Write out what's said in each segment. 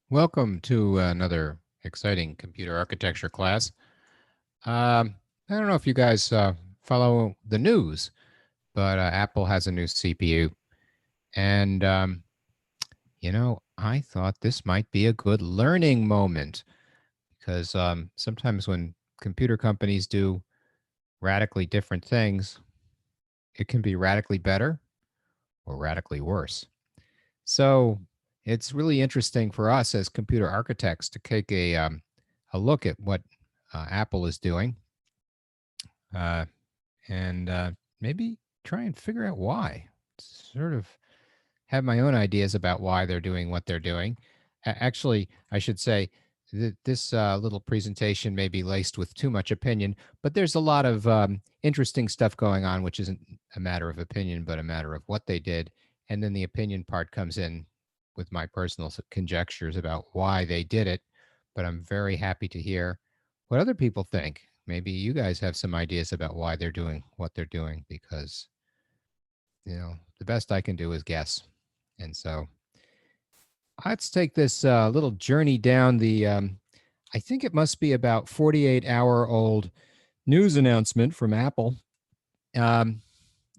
Welcome to another exciting computer architecture class. I don't know if you guys follow the news, but Apple has a new CPU. And, I thought this might be a good learning moment because sometimes when computer companies do radically different things, it can be radically better or radically worse. So it's really interesting for us as computer architects to take a look at what Apple is doing uh, and maybe try and figure out why. Sort of have my own ideas about why they're doing what they're doing. Actually, I should say that this little presentation may be laced with too much opinion, but there's a lot of interesting stuff going on, which isn't a matter of opinion, but a matter of what they did. And then the opinion part comes in with my personal conjectures about why they did it. But I'm very happy to hear what other people think. Maybe you guys have some ideas about why they're doing what they're doing, because the best I can do is guess. And so let's take this little journey down I think it must be about 48-hour old news announcement from Apple. Um,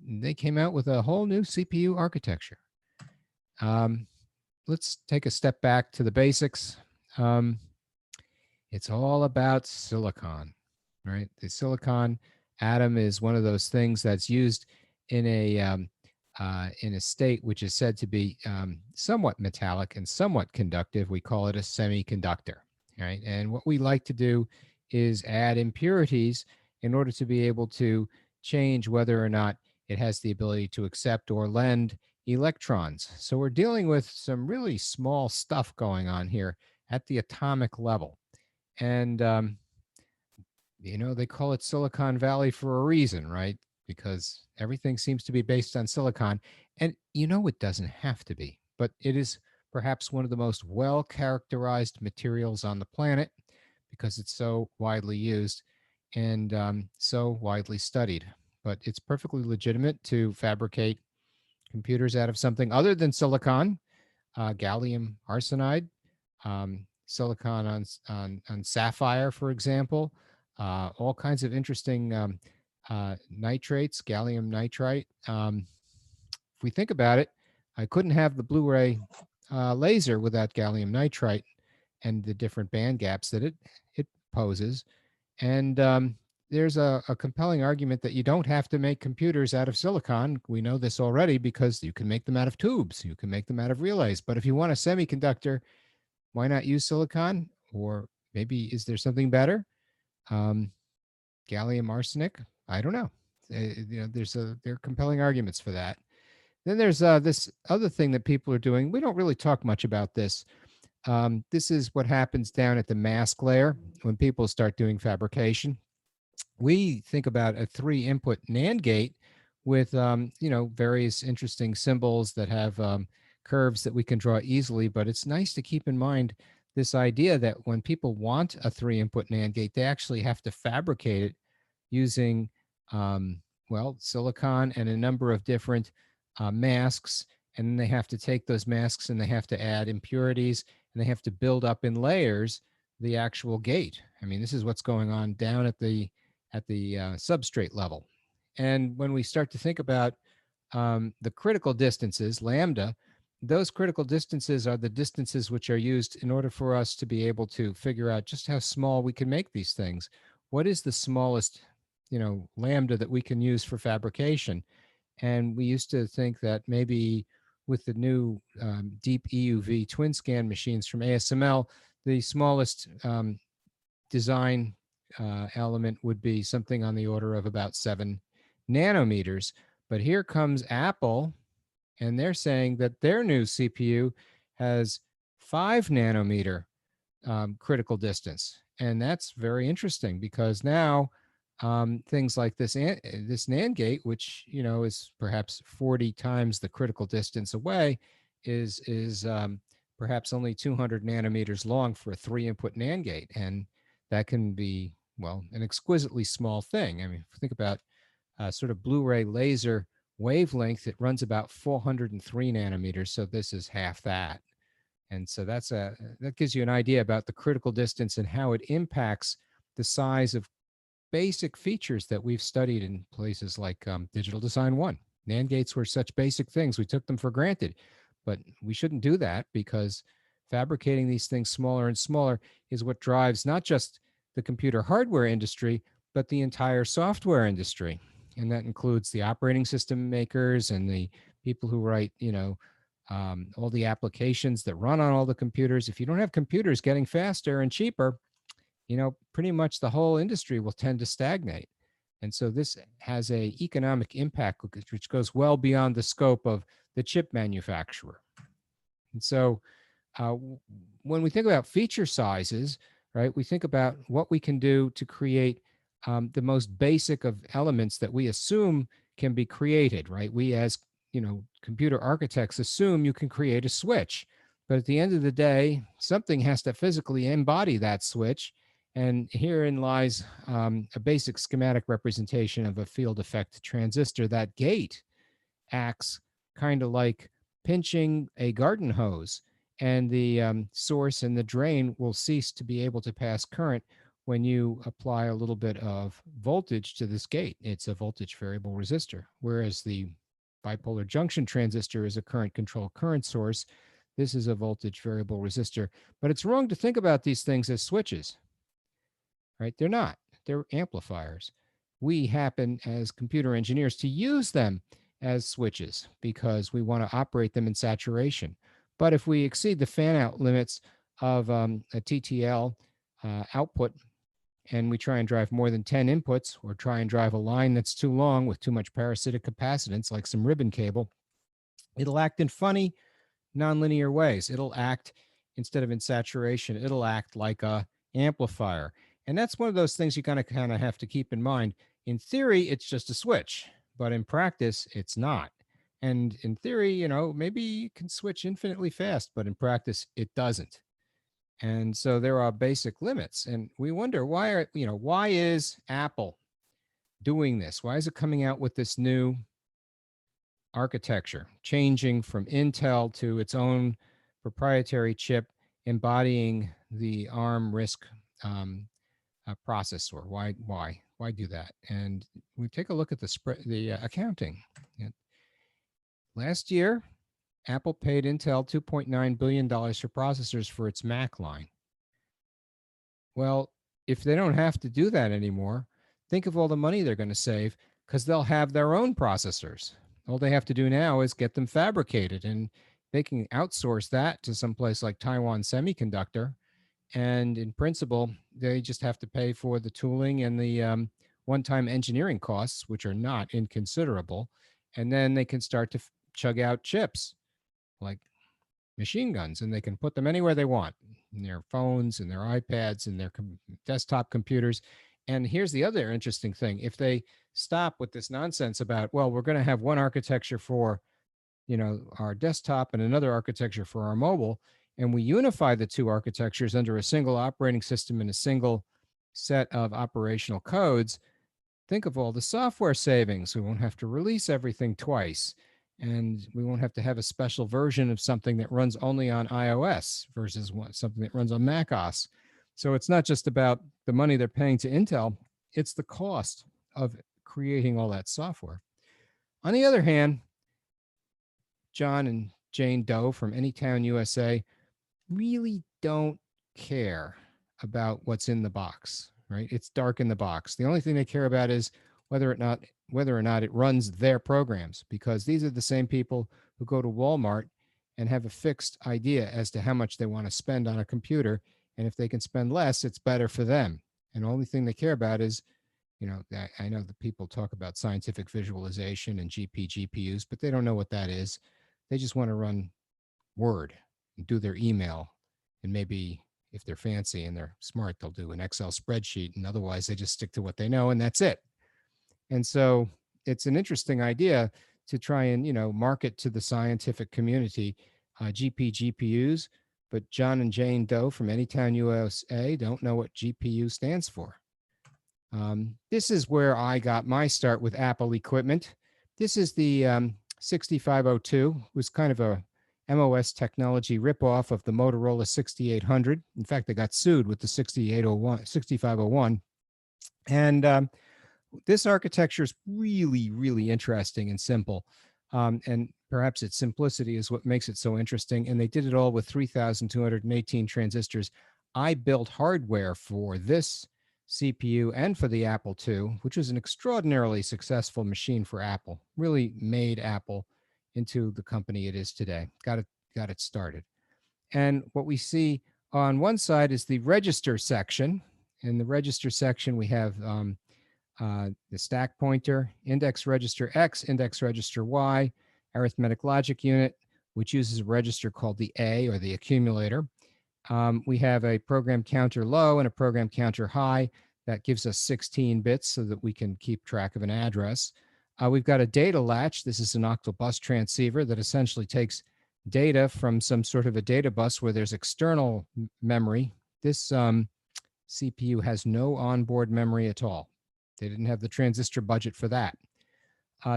they came out with a whole new CPU architecture. Um, let's take a step back to the basics. Um, it's all about silicon, right? The silicon atom is one of those things that's used in a state which is said to be somewhat metallic and somewhat conductive. We call it a semiconductor, right? And what we like to do is add impurities in order to be able to change whether or not it has the ability to accept or lend electrons. So we're dealing with some really small stuff going on here at the atomic level. And they call it Silicon Valley for a reason, right? Because everything seems to be based on silicon. And it doesn't have to be, but it is perhaps one of the most well characterized materials on the planet because it's so widely used and so widely studied. But it's perfectly legitimate to fabricate computers out of something other than silicon, gallium arsenide, silicon on sapphire, for example, all kinds of interesting nitrates, gallium nitride. If we think about it, I couldn't have the Blu-ray laser without gallium nitride and the different band gaps that it poses. And there's a compelling argument that you don't have to make computers out of silicon. We know this already because you can make them out of tubes, you can make them out of relays. But if you want a semiconductor, why not use silicon? Or maybe is there something better? Um, Gallium arsenic? I don't know. There are compelling arguments for that. Then there's this other thing that people are doing. We don't really talk much about this. This is what happens down at the mask layer when people start doing fabrication. We think about a 3-input NAND gate with various interesting symbols that have curves that we can draw easily. But it's nice to keep in mind this idea that when people want a 3-input NAND gate, they actually have to fabricate it using silicon and a number of different masks. And then they have to take those masks and they have to add impurities and they have to build up in layers the actual gate. I mean, this is what's going on down at the substrate level. And when we start to think about the critical distances, lambda, those critical distances are the distances which are used in order for us to be able to figure out just how small we can make these things. What is the smallest, lambda that we can use for fabrication? And we used to think that maybe with the new deep EUV twin scan machines from ASML, the smallest design element would be something on the order of about 7 nanometers. But here comes Apple, and they're saying that their new CPU has 5 nanometer critical distance. And that's very interesting because now things like this NAND gate, which is perhaps 40 times the critical distance away, is perhaps only 200 nanometers long for a 3-input NAND gate, and that can be an exquisitely small thing. I mean, think about sort of Blu-ray laser wavelength. It runs about 403 nanometers, so this is half that. And so that gives you an idea about the critical distance and how it impacts the size of basic features that we've studied in places like Digital Design 1. NAND gates were such basic things, we took them for granted. But we shouldn't do that, because fabricating these things smaller and smaller is what drives not just the computer hardware industry, but the entire software industry. And that includes the operating system makers and the people who write, all the applications that run on all the computers. If you don't have computers getting faster and cheaper, pretty much the whole industry will tend to stagnate. And so this has a economic impact which goes well beyond the scope of the chip manufacturer. And so when we think about feature sizes, right, we think about what we can do to create the most basic of elements that we assume can be created, right? We as computer architects assume you can create a switch, but at the end of the day, something has to physically embody that switch. And herein lies a basic schematic representation of a field effect transistor. That gate acts kind of like pinching a garden hose, and the source and the drain will cease to be able to pass current when you apply a little bit of voltage to this gate. It's a voltage variable resistor, whereas the bipolar junction transistor is a current control current source. This is a voltage variable resistor. But it's wrong to think about these things as switches, right? They're not. They're amplifiers. We happen as computer engineers to use them as switches because we want to operate them in saturation. But if we exceed the fan out limits of a TTL output, and we try and drive more than 10 inputs, or try and drive a line that's too long with too much parasitic capacitance, like some ribbon cable, it'll act in funny, nonlinear ways. It'll act, instead of in saturation, it'll act like a amplifier. And that's one of those things you kind of have to keep in mind. In theory, it's just a switch, but in practice, it's not. And in theory, maybe you can switch infinitely fast, but in practice, it doesn't. And so there are basic limits. And we wonder why is Apple doing this? Why is it coming out with this new architecture, changing from Intel to its own proprietary chip, embodying the ARM RISC processor? Why do that? And we take a look at the accounting. Last year, Apple paid Intel $2.9 billion for processors for its Mac line. Well, if they don't have to do that anymore, think of all the money they're going to save, because they'll have their own processors. All they have to do now is get them fabricated, and they can outsource that to someplace like Taiwan Semiconductor. And in principle, they just have to pay for the tooling and the one-time engineering costs, which are not inconsiderable. And then they can start to chug out chips like machine guns, and they can put them anywhere they want, in their phones and their iPads and their desktop computers. And here's the other interesting thing. If they stop with this nonsense about, well, we're going to have one architecture for, our desktop and another architecture for our mobile, and we unify the two architectures under a single operating system and a single set of operational codes, think of all the software savings. We won't have to release everything twice. And we won't have to have a special version of something that runs only on iOS versus something that runs on macOS. So it's not just about the money they're paying to Intel, it's the cost of creating all that software. On the other hand, John and Jane Doe from Anytown, USA, really don't care about what's in the box, right? It's dark in the box. The only thing they care about is whether or not it runs their programs, because these are the same people who go to Walmart and have a fixed idea as to how much they want to spend on a computer. And if they can spend less, it's better for them. And the only thing they care about is, I know that people talk about scientific visualization and GPUs, but they don't know what that is. They just want to run Word and do their email. And maybe if they're fancy and they're smart, they'll do an Excel spreadsheet. And otherwise, they just stick to what they know, and that's it. And so it's an interesting idea to try and, market to the scientific community GPUs, but John and Jane Doe from Anytown, USA don't know what GPU stands for. This is where I got my start with Apple equipment. This is the 6502. It was kind of a MOS technology ripoff of the Motorola 6800. In fact, they got sued with the 6501. And this architecture is really, really interesting and simple. And perhaps its simplicity is what makes it so interesting. And they did it all with 3,218 transistors. I built hardware for this CPU and for the Apple II, which was an extraordinarily successful machine for Apple. Really made Apple into the company it is today. Got it started. And what we see on one side is the register section. In the register section, we have the stack pointer, index register X, index register Y, arithmetic logic unit, which uses a register called the A, or the accumulator. We have a program counter low and a program counter high. That gives us 16 bits so that we can keep track of an address. We've got a data latch. This is an octal bus transceiver that essentially takes data from some sort of a data bus where there's external memory. This CPU has no onboard memory at all. They didn't have the transistor budget for that.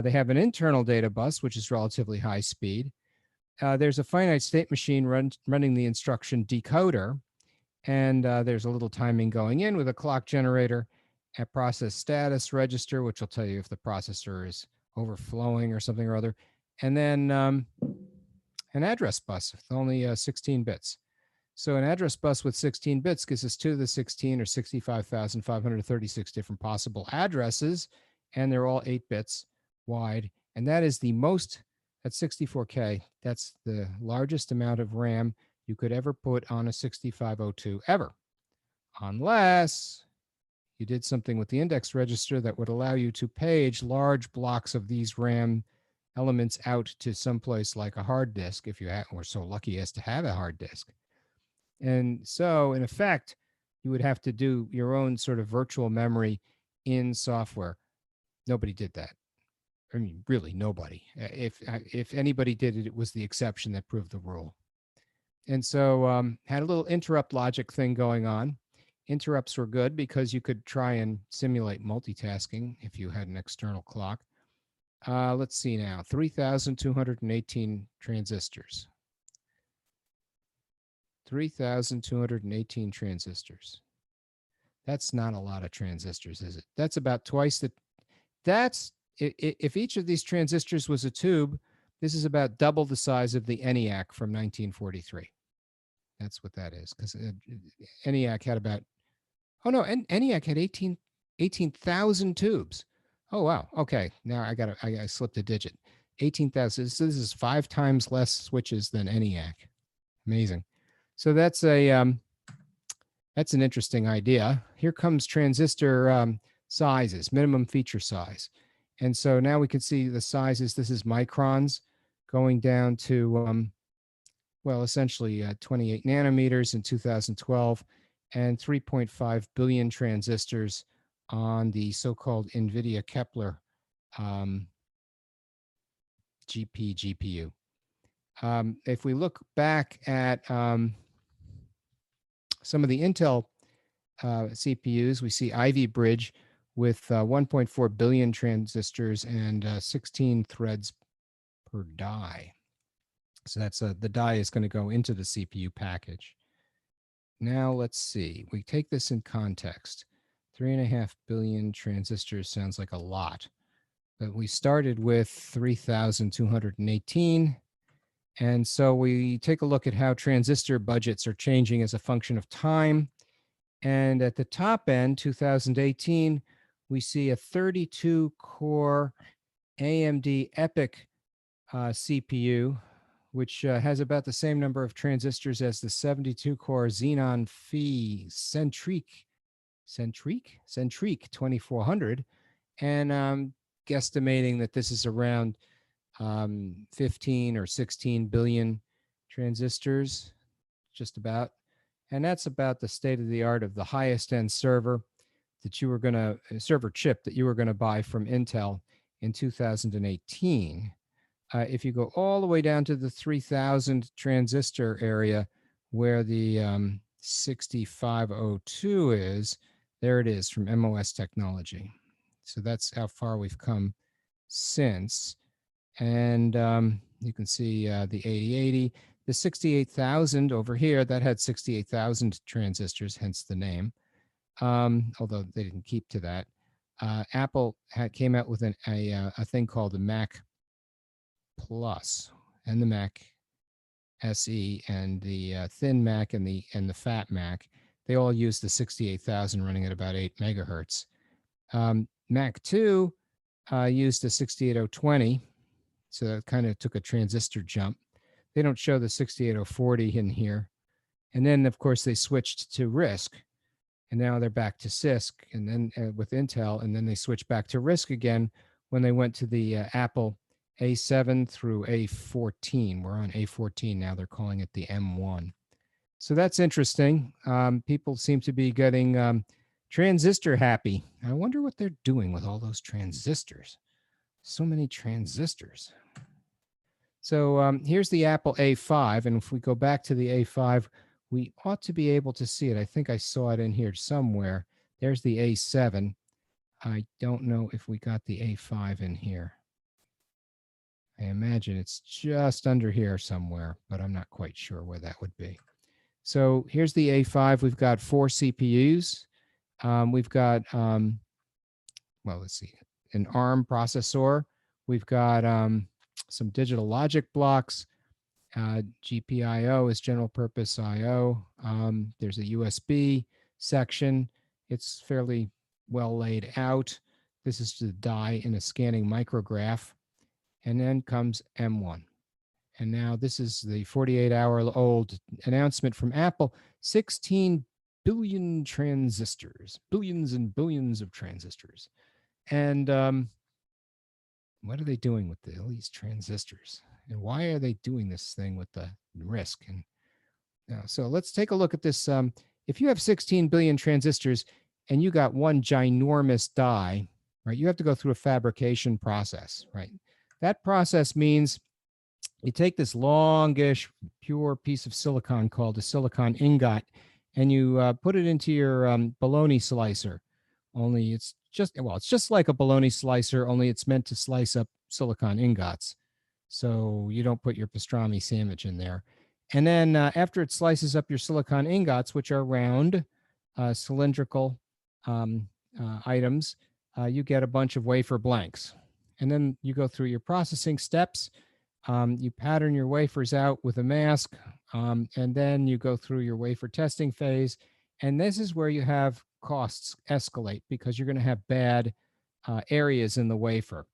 They have an internal data bus, which is relatively high speed. There's a finite state machine running the instruction decoder, and there's a little timing going in with a clock generator, a process status register, which will tell you if the processor is overflowing or something or other, and then an address bus with only 16 bits. So an address bus with 16 bits gives us 2 to the 16, or 65,536 different possible addresses, and they're all 8 bits wide. And that is the most, at 64K, that's the largest amount of RAM you could ever put on a 6502 ever, unless you did something with the index register that would allow you to page large blocks of these RAM elements out to someplace like a hard disk, if you were so lucky as to have a hard disk. And so, in effect, you would have to do your own sort of virtual memory in software. Nobody did that. I mean, really, nobody. If anybody did it, it was the exception that proved the rule. And so, had a little interrupt logic thing going on. Interrupts were good because you could try and simulate multitasking if you had an external clock. Let's see now, 3,218 transistors. 3,218 transistors. That's not a lot of transistors, is it? That's about twice the, that's, if each of these transistors was a tube, this is about double the size of the ENIAC from 1943. That's what that is, because ENIAC had about, oh no, ENIAC had 18,000 tubes. Oh, wow. Okay, now I slipped a digit. 18,000, so this is 5 times less switches than ENIAC. Amazing. So that's an interesting idea. Here comes transistor sizes, minimum feature size. And so now we can see the sizes. This is microns going down to, well, essentially 28 nanometers in 2012 and 3.5 billion transistors on the so-called NVIDIA Kepler GPU. If we look back at some of the Intel CPUs, we see Ivy Bridge with 1.4 billion transistors and 16 threads per die. So that's the die is going to go into the CPU package. Now let's see. We take this in context. 3.5 billion transistors sounds like a lot, but we started with 3,218. And so we take a look at how transistor budgets are changing as a function of time. And at the top end, 2018, we see a 32-core AMD EPYC CPU, which has about the same number of transistors as the 72-core Xenon Phi Centriq 2400. And I'm guesstimating that this is around 15 or 16 billion transistors, just about. And that's about the state of the art of the highest end server that you were going to, server chip that you were going to buy from Intel in 2018. If you go all the way down to the 3,000 transistor area where the 6502 is, there it is from MOS technology. So that's how far we've come since. And You can see the 8080. The 68,000 over here, that had 68,000 transistors, hence the name, although they didn't keep to that. Apple came out with a thing called the Mac Plus and the Mac SE, and the thin Mac and the fat Mac. They all use the 68,000 running at about 8 megahertz. Mac 2 used the 68020, so that kind of took a transistor jump. They don't show the 68040 in here. And then, of course, they switched to RISC, and now they're back to CISC, and then with Intel, and then they switched back to RISC again when they went to the Apple A7 through A14. We're on A14 now. They're calling it the M1. So that's interesting. People seem to be getting transistor happy. I wonder what they're doing with all those transistors. So many transistors. So here's the Apple A5. And if we go back to the A5, we ought to be able to see it. I think I saw it in here somewhere. There's the A7. I don't know if we got the A5 in here. I imagine it's just under here somewhere, but I'm not quite sure where that would be. So here's the A5. We've got 4 CPUs. We've got, well, let's see, an ARM processor. We've got some digital logic blocks. GPIO is general purpose IO. There's a USB section. It's fairly well laid out. This is the die in a scanning micrograph. And then comes M1. And now this is the 48-hour-old announcement from Apple. 16 billion transistors, billions and billions of transistors. And what are they doing with all these transistors? And why are they doing this thing with the RISC? And so let's take a look at this. If you have 16 billion transistors and you got one ginormous die, right, you have to go through a fabrication process, right? That process means you take this longish, pure piece of silicon called a silicon ingot, and you put it into your bologna slicer. Only it's just like a bologna slicer, only it's meant to slice up silicon ingots. So you don't put your pastrami sandwich in there. And then after it slices up your silicon ingots, which are round, cylindrical items, you get a bunch of wafer blanks. And then you go through your processing steps. You pattern your wafers out with a mask, and then you go through your wafer testing phase. And this is where you have costs escalate because you're going to have bad areas in the wafer.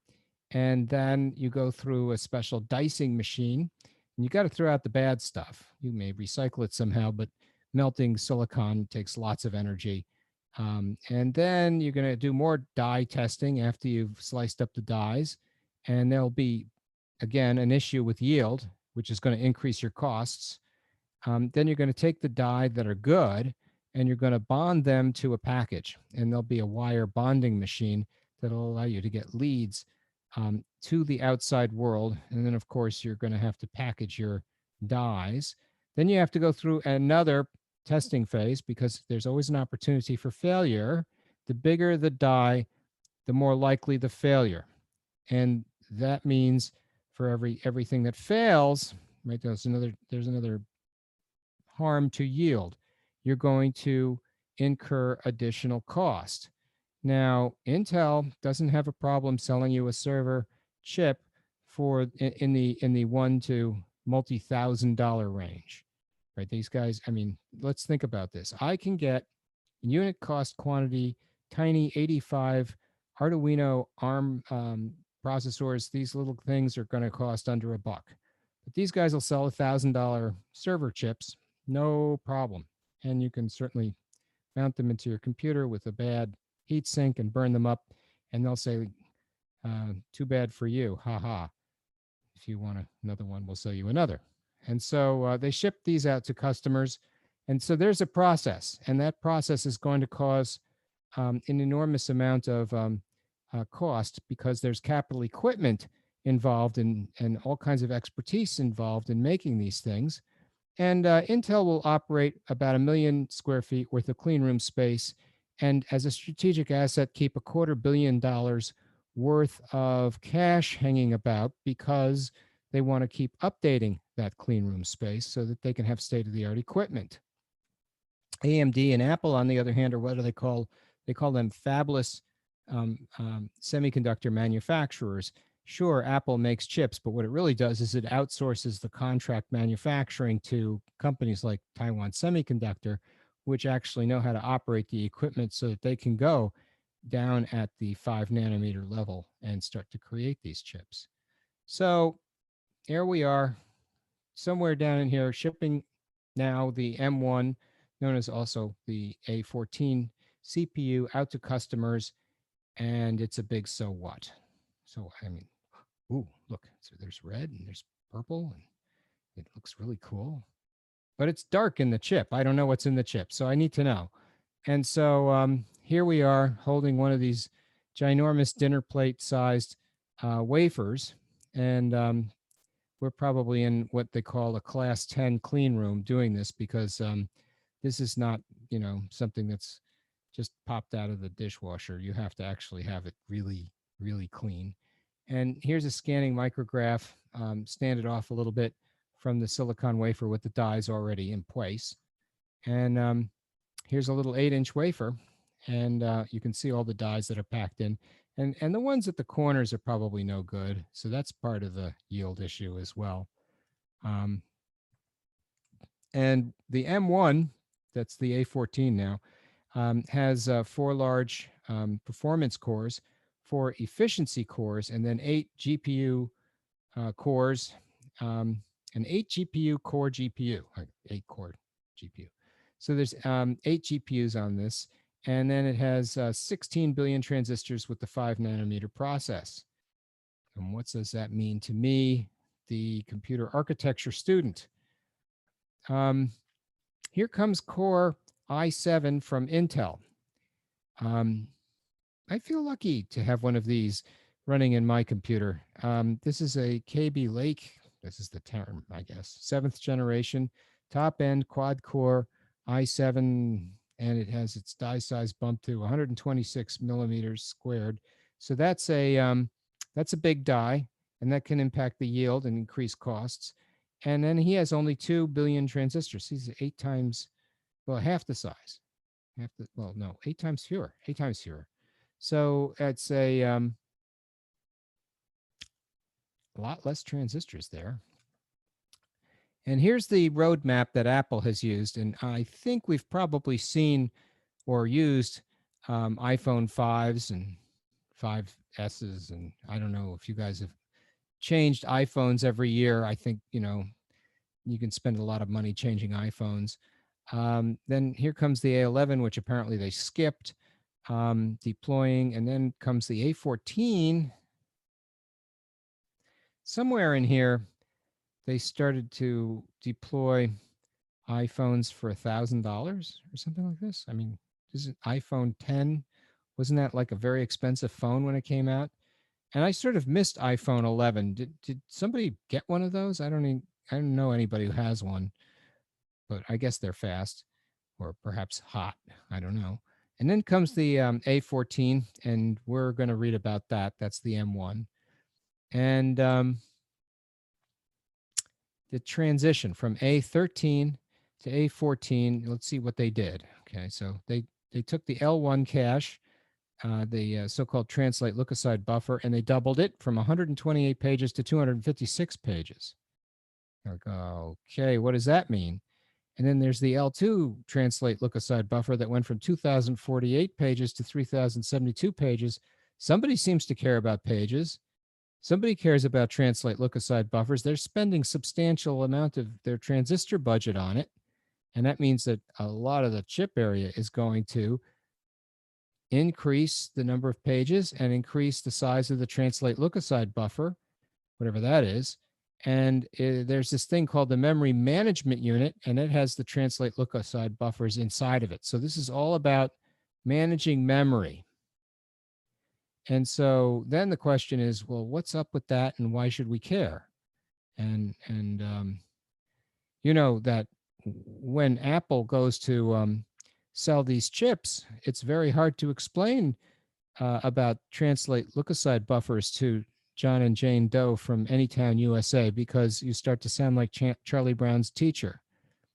And then you go through a special dicing machine, and you got to throw out the bad stuff. You may recycle it somehow, but melting silicon takes lots of energy. And then you're going to do more die testing after you've sliced up the dies. And there'll be, again, an issue with yield, which is going to increase your costs. Then you're going to take the die that are good and you're going to bond them to a package. And there'll be a wire bonding machine that'll allow you to get leads to the outside world. And then, of course, you're going to have to package your dies. Then you have to go through another testing phase because there's always an opportunity for failure. The bigger the die, the more likely the failure. And that means for everything that fails, right, there's another harm to yield. You're going to incur additional cost. Now, Intel doesn't have a problem selling you a server chip for in the $1 to multi-$1,000 range. Right? These guys, I mean, let's think about this. I can get unit cost quantity, tiny 85 Arduino ARM processors. These little things are going to cost under $1. But these guys will sell $1,000 server chips, no problem. And you can certainly mount them into your computer with a bad heat sink and burn them up. And they'll say, too bad for you, haha. If you want another one, we'll sell you another. And so they ship these out to customers. And so there's a process, and that process is going to cause an enormous amount of cost because there's capital equipment involved and all kinds of expertise involved in making these things. And Intel will operate about 1 million square feet worth of clean room space, and as a strategic asset, keep $250 million worth of cash hanging about because they want to keep updating that clean room space so that they can have state-of-the-art equipment. AMD and Apple, on the other hand, are what do they call? They call them fabless semiconductor manufacturers. Sure, Apple makes chips, but what it really does is it outsources the contract manufacturing to companies like Taiwan Semiconductor, which actually know how to operate the equipment so that they can go down at the 5 nanometer level and start to create these chips. So here we are, somewhere down in here, shipping now the M1, known as also the A14 CPU, out to customers, and it's a big so what. So, I mean, ooh, look, so there's red and there's purple, and it looks really cool. But it's dark in the chip. I don't know what's in the chip, so I need to know. And so here we are holding one of these ginormous dinner plate sized wafers, and we're probably in what they call a class 10 clean room doing this, because this is not, something that's just popped out of the dishwasher. You have to actually have it really, really clean. And here's a scanning micrograph, stand it off a little bit from the silicon wafer with the dies already in place. And here's a little 8-inch wafer, and you can see all the dies that are packed in. And the ones at the corners are probably no good, so that's part of the yield issue as well. And the M1, that's the A14 now, has 4 large performance cores, 4 efficiency cores, and then 8 GPU cores, an 8 GPU core GPU, 8 core GPU. So there's 8 GPUs on this, and then it has 16 billion transistors with the 5 nanometer process. And what does that mean to me, the computer architecture student? Here comes Core i7 from Intel. I feel lucky to have one of these running in my computer. This is a KB Lake. This is the term, I guess. 7th generation, top end quad core i7, and it has its die size bumped to 126 millimeters squared. So that's a big die, and that can impact the yield and increase costs. And then he has only 2 billion transistors. He's 8 times, well, half the size. Well, no, 8 times fewer. So it's a lot less transistors there. And here's the roadmap that Apple has used. And I think we've probably seen or used iPhone 5s and 5Ss. And I don't know if you guys have changed iPhones every year. I think, you can spend a lot of money changing iPhones. Then here comes the A11, which apparently they skipped deploying. And then comes the A14. Somewhere in here, they started to deploy iPhones for $1,000 or something like this. I mean, this is iPhone 10. Wasn't that like a very expensive phone when it came out? And I sort of missed iPhone 11. Did somebody get one of those? I don't know anybody who has one, but I guess they're fast or perhaps hot. I don't know. And then comes the A14, and we're going to read about that. That's the M1. And the transition from A13 to A14, let's see what they did. Okay, so they took the L1 cache, the so-called translate look-aside buffer, and they doubled it from 128 pages to 256 pages. Okay, what does that mean? And then there's the L2 translate look-aside buffer that went from 2,048 pages to 3,072 pages. Somebody seems to care about pages. Somebody cares about translate look-aside buffers. They're spending substantial amount of their transistor budget on it. And that means that a lot of the chip area is going to increase the number of pages and increase the size of the translate look-aside buffer, whatever that is. And there's this thing called the memory management unit, and it has the translate look-aside buffers inside of it. So this is all about managing memory. And so then the question is, well, what's up with that, and why should we care? And you know that when Apple goes to sell these chips, it's very hard to explain about translate look-aside buffers to John and Jane Doe from Anytown, USA, because you start to sound like Charlie Brown's teacher.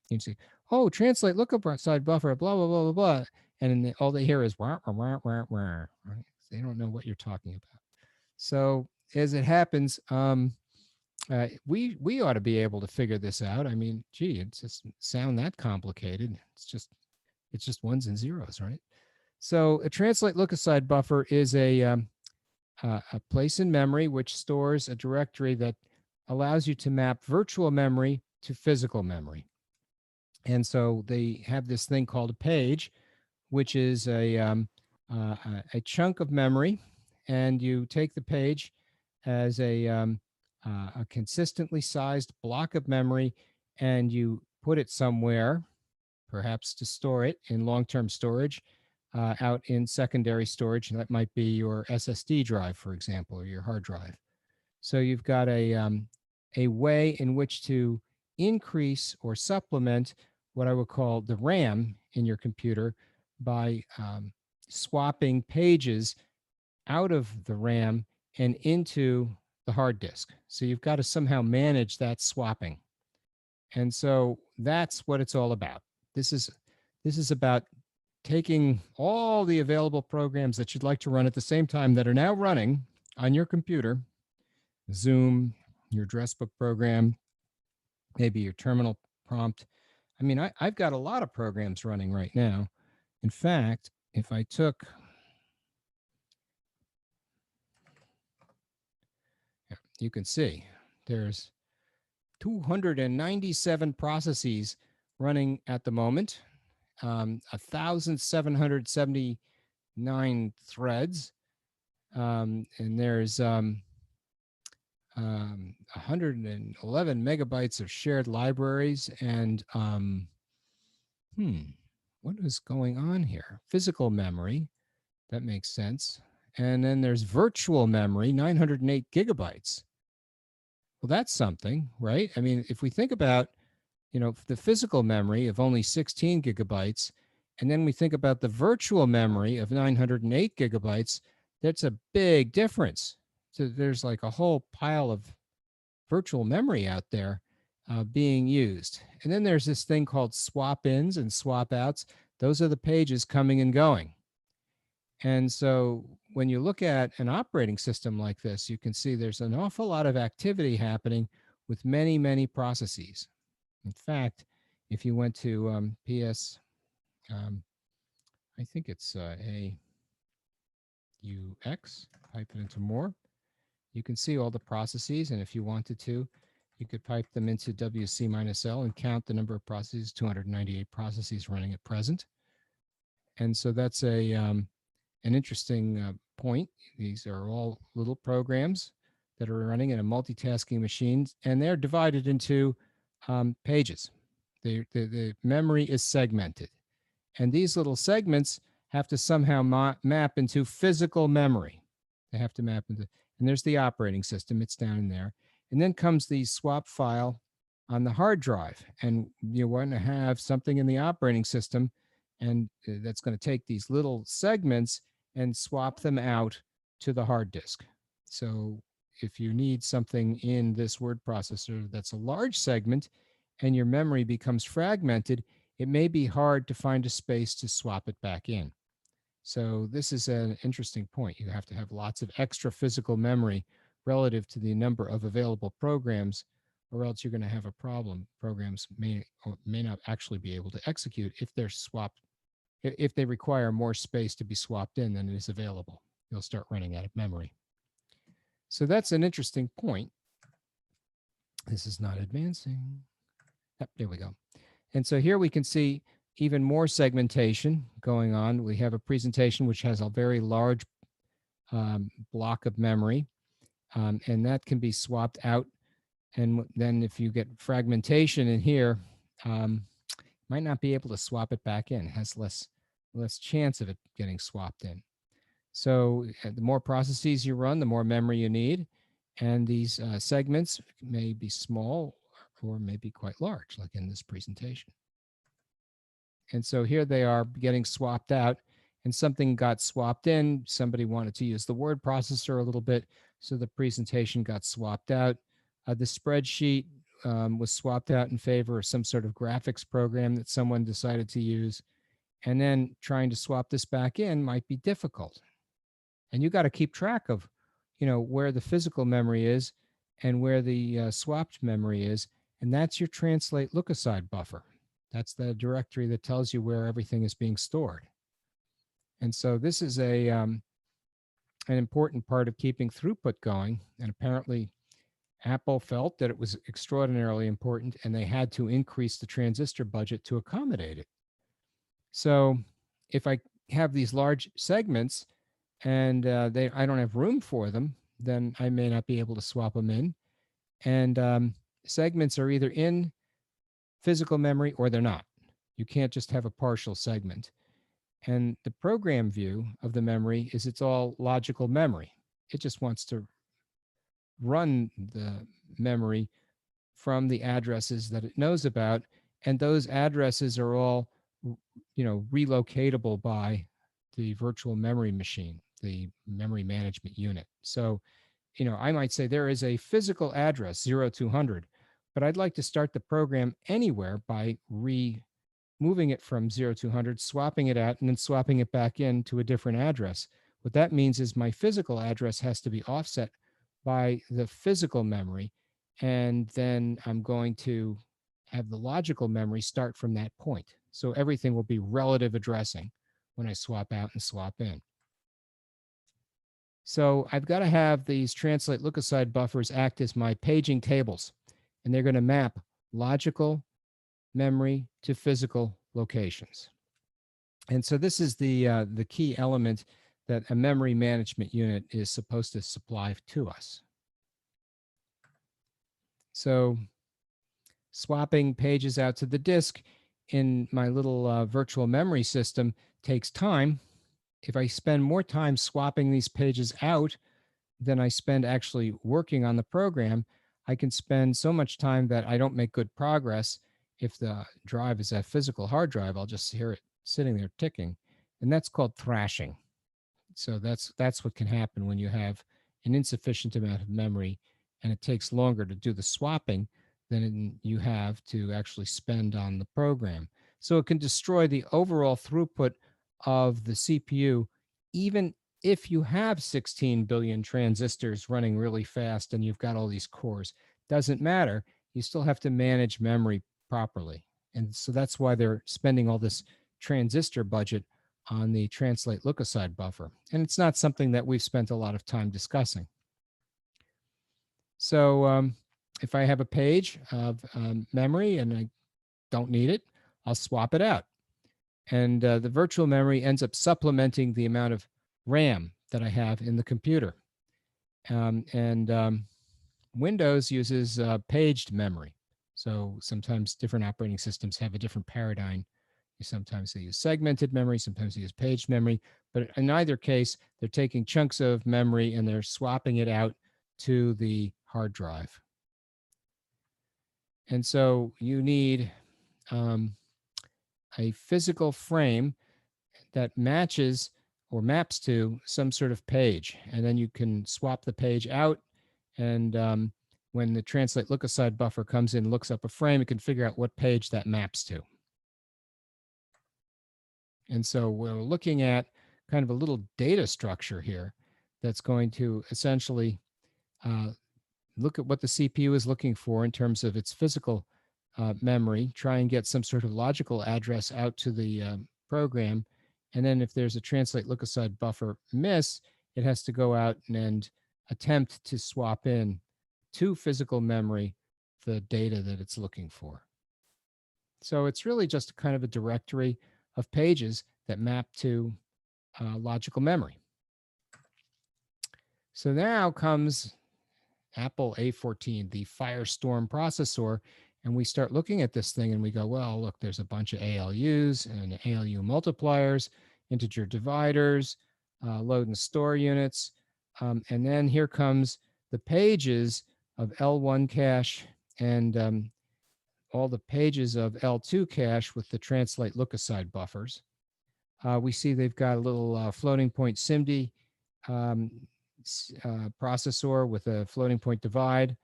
You say, "Oh, translate look-aside buffer, blah blah blah blah blah," and then all they hear is wah wah wah wah wah. Right? They don't know what you're talking about. So as it happens, we ought to be able to figure this out. I mean, gee, it just sound that complicated. It's just ones and zeros, right? So a translate look-aside buffer is a place in memory which stores a directory that allows you to map virtual memory to physical memory. And so they have this thing called a page, which is a chunk of memory, and you take the page as a consistently sized block of memory, and you put it somewhere, perhaps to store it in long-term storage, out in secondary storage. That might be your SSD drive, for example, or your hard drive. So you've got a way in which to increase or supplement what I would call the RAM in your computer by swapping pages out of the RAM and into the hard disk. So you've got to somehow manage that swapping. And so that's what it's all about. This is about taking all the available programs that you'd like to run at the same time that are now running on your computer, Zoom, your address book program, maybe your terminal prompt. I mean, I've got a lot of programs running right now. In fact, if I took, you can see there's 297 processes running at the moment, 1,779 threads, and there's 111 megabytes of shared libraries, and what is going on here? Physical memory, that makes sense. And then there's virtual memory, 908 gigabytes. Well, that's something, right? I mean, if we think about, the physical memory of only 16 gigabytes, and then we think about the virtual memory of 908 gigabytes, that's a big difference. So there's like a whole pile of virtual memory out there being used. And then there's this thing called swap ins and swap outs. Those are the pages coming and going. And so when you look at an operating system like this, you can see there's an awful lot of activity happening with many, many processes. In fact, if you went to PS, I think it's AUX, type it into more, you can see all the processes. And if you wanted to, you could pipe them into WC-L and count the number of processes, 298 processes running at present. And so that's an interesting point. These are all little programs that are running in a multitasking machine, and they're divided into pages. The memory is segmented, and these little segments have to somehow map into physical memory. They have to map into, and there's the operating system. It's down in there. And then comes the swap file on the hard drive, and you want to have something in the operating system, and that's going to take these little segments and swap them out to the hard disk. So if you need something in this word processor that's a large segment and your memory becomes fragmented, it may be hard to find a space to swap it back in. So this is an interesting point. You have to have lots of extra physical memory relative to the number of available programs, or else you're going to have a problem. Programs may or may not actually be able to execute if they're swapped, if they require more space to be swapped in than is available. You'll start running out of memory. So that's an interesting point. This is not advancing. Yep, there we go. And so here we can see even more segmentation going on. We have a presentation which has a very large block of memory, and that can be swapped out. And then if you get fragmentation in here, might not be able to swap it back in. It has less chance of it getting swapped in. So the more processes you run, the more memory you need. And these segments may be small or maybe quite large, like in this presentation. And so here they are getting swapped out, and something got swapped in. Somebody wanted to use the word processor a little bit, so the presentation got swapped out. The spreadsheet was swapped out in favor of some sort of graphics program that someone decided to use. And then trying to swap this back in might be difficult. And you got to keep track of, where the physical memory is and where the swapped memory is. And that's your translate look aside buffer. That's the directory that tells you where everything is being stored. And so this is an important part of keeping throughput going. And apparently Apple felt that it was extraordinarily important, and they had to increase the transistor budget to accommodate it. So if I have these large segments and I don't have room for them, then I may not be able to swap them in. And segments are either in physical memory or they're not. You can't just have a partial segment. And the program view of the memory is it's all logical memory. It just wants to run the memory from the addresses that it knows about. And those addresses are all, relocatable by the virtual memory machine, the memory management unit. So, I might say there is a physical address 0200, but I'd like to start the program anywhere by moving it from 0200, swapping it out, and then swapping it back in to a different address. What that means is my physical address has to be offset by the physical memory, and then I'm going to have the logical memory start from that point. So everything will be relative addressing when I swap out and swap in. So I've got to have these translate look aside buffers act as my paging tables, and they're going to map logical memory to physical locations. And so this is the key element that a memory management unit is supposed to supply to us. So swapping pages out to the disk in my little virtual memory system takes time. If I spend more time swapping these pages out than I spend actually working on the program, I can spend so much time that I don't make good progress. If the drive is a physical hard drive, I'll just hear it sitting there ticking. And that's called thrashing. So that's what can happen when you have an insufficient amount of memory and it takes longer to do the swapping than you have to actually spend on the program. So it can destroy the overall throughput of the CPU, even if you have 16 billion transistors running really fast and you've got all these cores. Doesn't matter. You still have to manage memory properly. And so that's why they're spending all this transistor budget on the translate look aside buffer. And it's not something that we've spent a lot of time discussing. So if I have a page of memory and I don't need it, I'll swap it out. And the virtual memory ends up supplementing the amount of RAM that I have in the computer. Windows uses paged memory. So sometimes different operating systems have a different paradigm. Sometimes they use segmented memory, sometimes they use paged memory. But in either case, they're taking chunks of memory and they're swapping it out to the hard drive. And so you need a physical frame that matches or maps to some sort of page. And then you can swap the page out. And when the translate look aside buffer comes in, looks up a frame, it can figure out what page that maps to. And so we're looking at kind of a little data structure here that's going to essentially look at what the CPU is looking for in terms of its physical memory, try and get some sort of logical address out to the program. And then if there's a translate look aside buffer miss, it has to go out and attempt to swap in to physical memory the data that it's looking for. So it's really just kind of a directory of pages that map to logical memory. So now comes Apple A14, the Firestorm processor, and we start looking at this thing and we go, well, look, there's a bunch of ALUs and ALU multipliers, integer dividers, load and store units, and then here comes the pages of L1 cache and all the pages of L2 cache with the translate look aside buffers. We see they've got a little floating point SIMD processor with a floating point divide.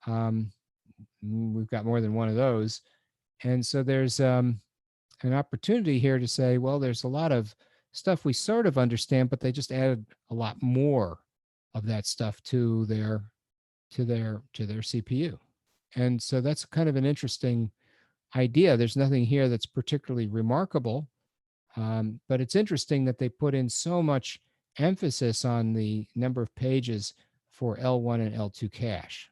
Um, we've got more than one of those. And so there's an opportunity here to say, well, there's a lot of stuff we sort of understand, but they just added a lot more of that stuff to their CPU. And so that's kind of an interesting idea. There's nothing here that's particularly remarkable, but it's interesting that they put in so much emphasis on the number of pages for L1 and L2 cache.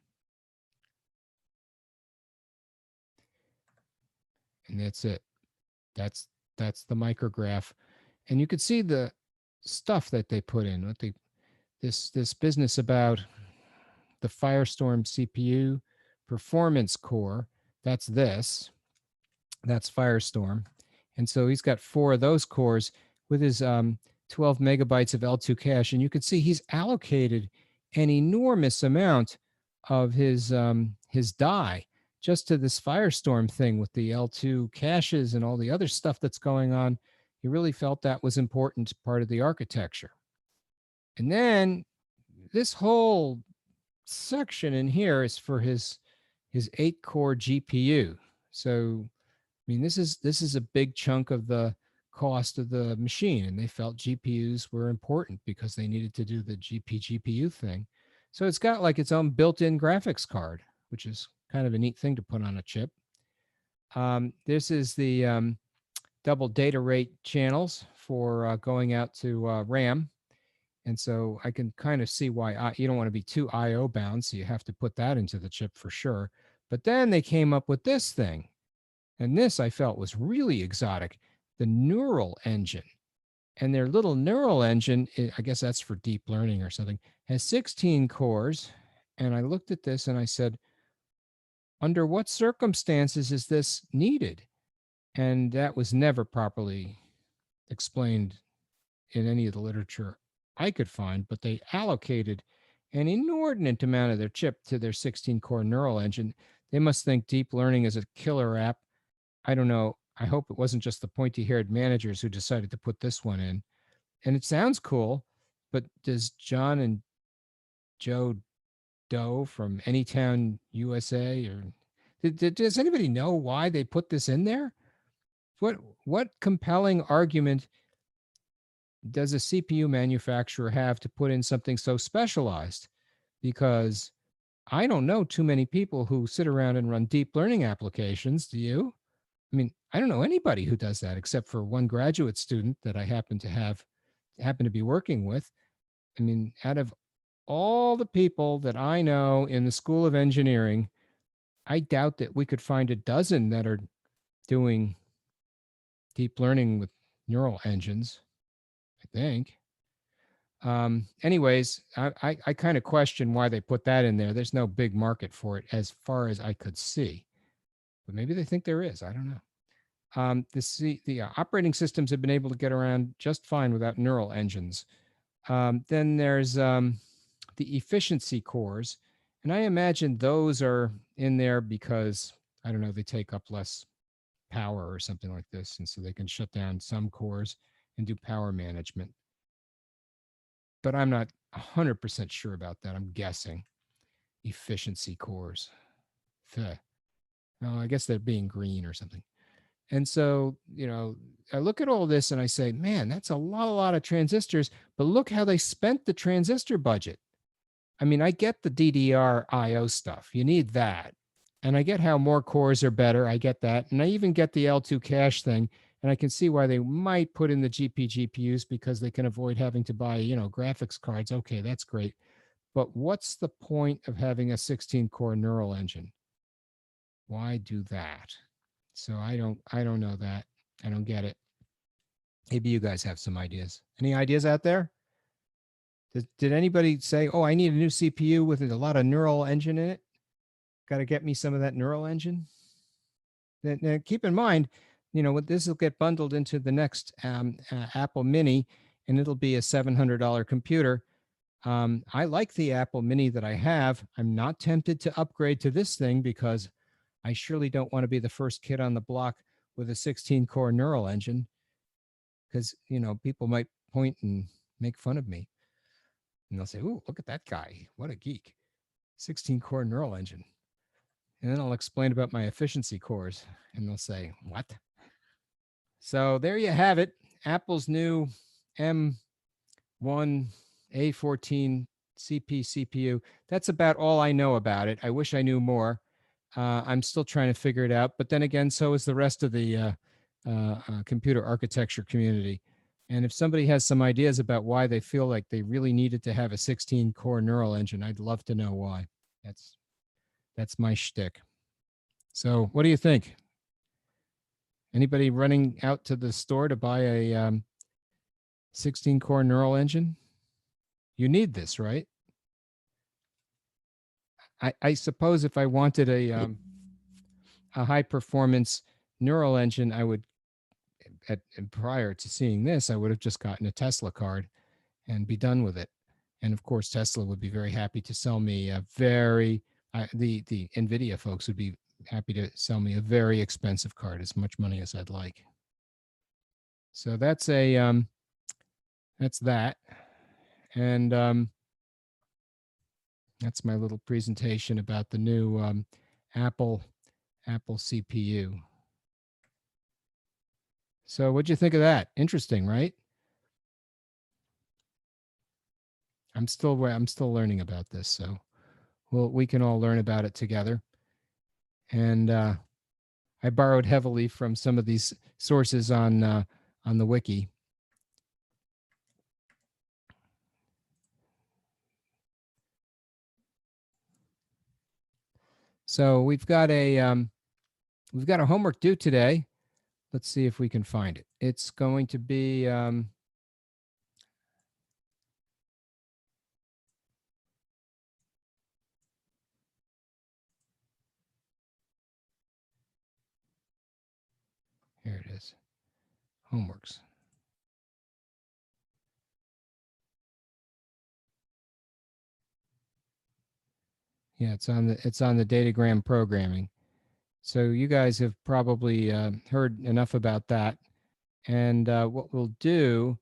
And that's it. That's that's the micrograph. And you could see the stuff that they put in. What they this business about the Firestorm CPU performance core. That's this. That's Firestorm. And so he's got 4 of those cores with his 12 megabytes of L2 cache. And you can see he's allocated an enormous amount of his die just to this Firestorm thing with the L2 caches and all the other stuff that's going on. He really felt that was important part of the architecture. And then this whole section in here is for his 8-core GPU. So I mean, this is a big chunk of the cost of the machine, and they felt GPUs were important because they needed to do the GPU thing. So it's got like its own built-in graphics card, which is kind of a neat thing to put on a chip. This is the double data rate channels for going out to RAM. And so I can kind of see why you don't want to be too IO bound, so you have to put that into the chip for sure. But then they came up with this thing, and this I felt was really exotic, the neural engine. And their little neural engine, I guess that's for deep learning or something, has 16 cores. And I looked at this and I said, under what circumstances is this needed? And that was never properly explained in any of the literature I could find, but they allocated an inordinate amount of their chip to their 16 core neural engine. They must think deep learning is a killer app. I don't know. I hope it wasn't just the pointy haired managers who decided to put this one in. And it sounds cool, but does John and Joe Doe from Anytown, USA, or does anybody know why they put this in there? What compelling argument does a CPU manufacturer have to put in something so specialized? Because I don't know too many people who sit around and run deep learning applications. Do you? I mean, I don't know anybody who does that except for one graduate student that I happen to be working with. I mean, out of all the people that I know in the School of Engineering, I doubt that we could find a dozen that are doing deep learning with neural engines, I think. Anyways, I kind of question why they put that in there. There's no big market for it as far as I could see, but maybe they think there is. I don't know. The operating systems have been able to get around just fine without neural engines. Then there's the efficiency cores, and I imagine those are in there because I don't know, they take up less power or something like this, and so they can shut down some cores and do power management. But I'm not 100% sure about that. I'm guessing efficiency cores. Well, I guess they're being green or something. And so, I look at all this and I say, man, that's a lot of transistors, but look how they spent the transistor budget. I mean, I get the DDR IO stuff. You need that. And I get how more cores are better. I get that. And I even get the L2 cache thing. And I can see why they might put in the GPUs because they can avoid having to buy, graphics cards. Okay, that's great. But what's the point of having a 16 core neural engine? Why do that? So I don't know that. I don't get it. Maybe you guys have some ideas. Any ideas out there? Did anybody say, "Oh, I need a new CPU with a lot of neural engine in it"? Got to get me some of that neural engine. Now, keep in mind, what this will get bundled into the next Apple Mini, and it'll be a $700 computer. I like the Apple Mini that I have. I'm not tempted to upgrade to this thing because I surely don't want to be the first kid on the block with a 16 core neural engine because, people might point and make fun of me. And they'll say, "Ooh, look at that guy. What a geek. 16-core neural engine." And then I'll explain about my efficiency cores. And they'll say, "What?" So there you have it. Apple's new M1 A14 CP CPU. That's about all I know about it. I wish I knew more. I'm still trying to figure it out. But then again, so is the rest of the computer architecture community. And if somebody has some ideas about why they feel like they really needed to have a 16-core neural engine, I'd love to know why. That's my shtick. So, what do you think? Anybody running out to the store to buy a 16-core neural engine? You need this, right? I suppose if I wanted a high performance neural engine, I would prior to seeing this, I would have just gotten a Tesla card and be done with it. And of course, Tesla would be very happy to sell me a very the NVIDIA folks would be happy to sell me a very expensive card, as much money as I'd like. So that's that's that, and that's my little presentation about the new Apple CPU. So what'd you think of that? Interesting, right? I'm still learning about this, so we can all learn about it together. And I borrowed heavily from some of these sources on the wiki. So we've got a homework due today. Let's see if we can find it. It's going to be here it is. Homeworks. Yeah, it's on the datagram programming. So you guys have probably heard enough about that. And what we'll do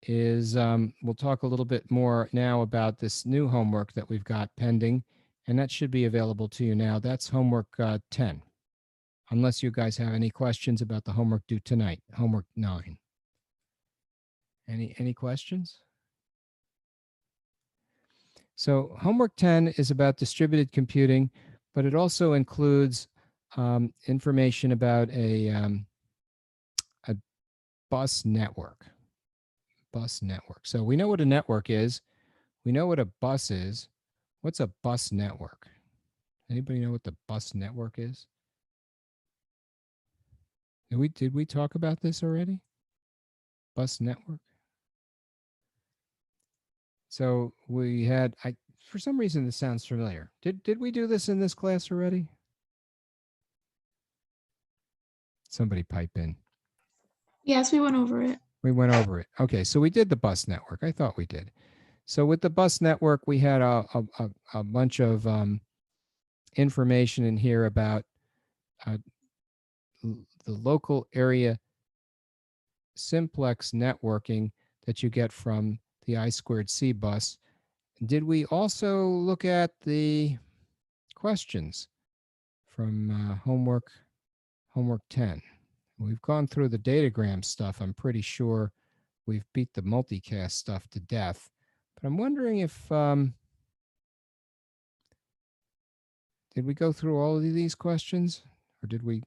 is we'll talk a little bit more now about this new homework that we've got pending, and that should be available to you now. That's homework 10, unless you guys have any questions about the homework due tonight, homework 9. Any questions? So homework 10 is about distributed computing, but it also includes information about a bus network. Bus network. So we know what a network is. We know what a bus is. What's a bus network? Anybody know what the bus network is? Did we talk about this already? Bus network. So we had for some reason this sounds familiar. Did we do this in this class already? Somebody pipe in. Yes, we went over it. We went over it. Okay, so we did the bus network. I thought we did. So with the bus network, we had a bunch of information in here about the local area simplex networking that you get from the I2C bus. Did we also look at the questions from homework 10? We've gone through the datagram stuff. I'm pretty sure we've beat the multicast stuff to death. But I'm wondering if did we go through all of these questions, or did we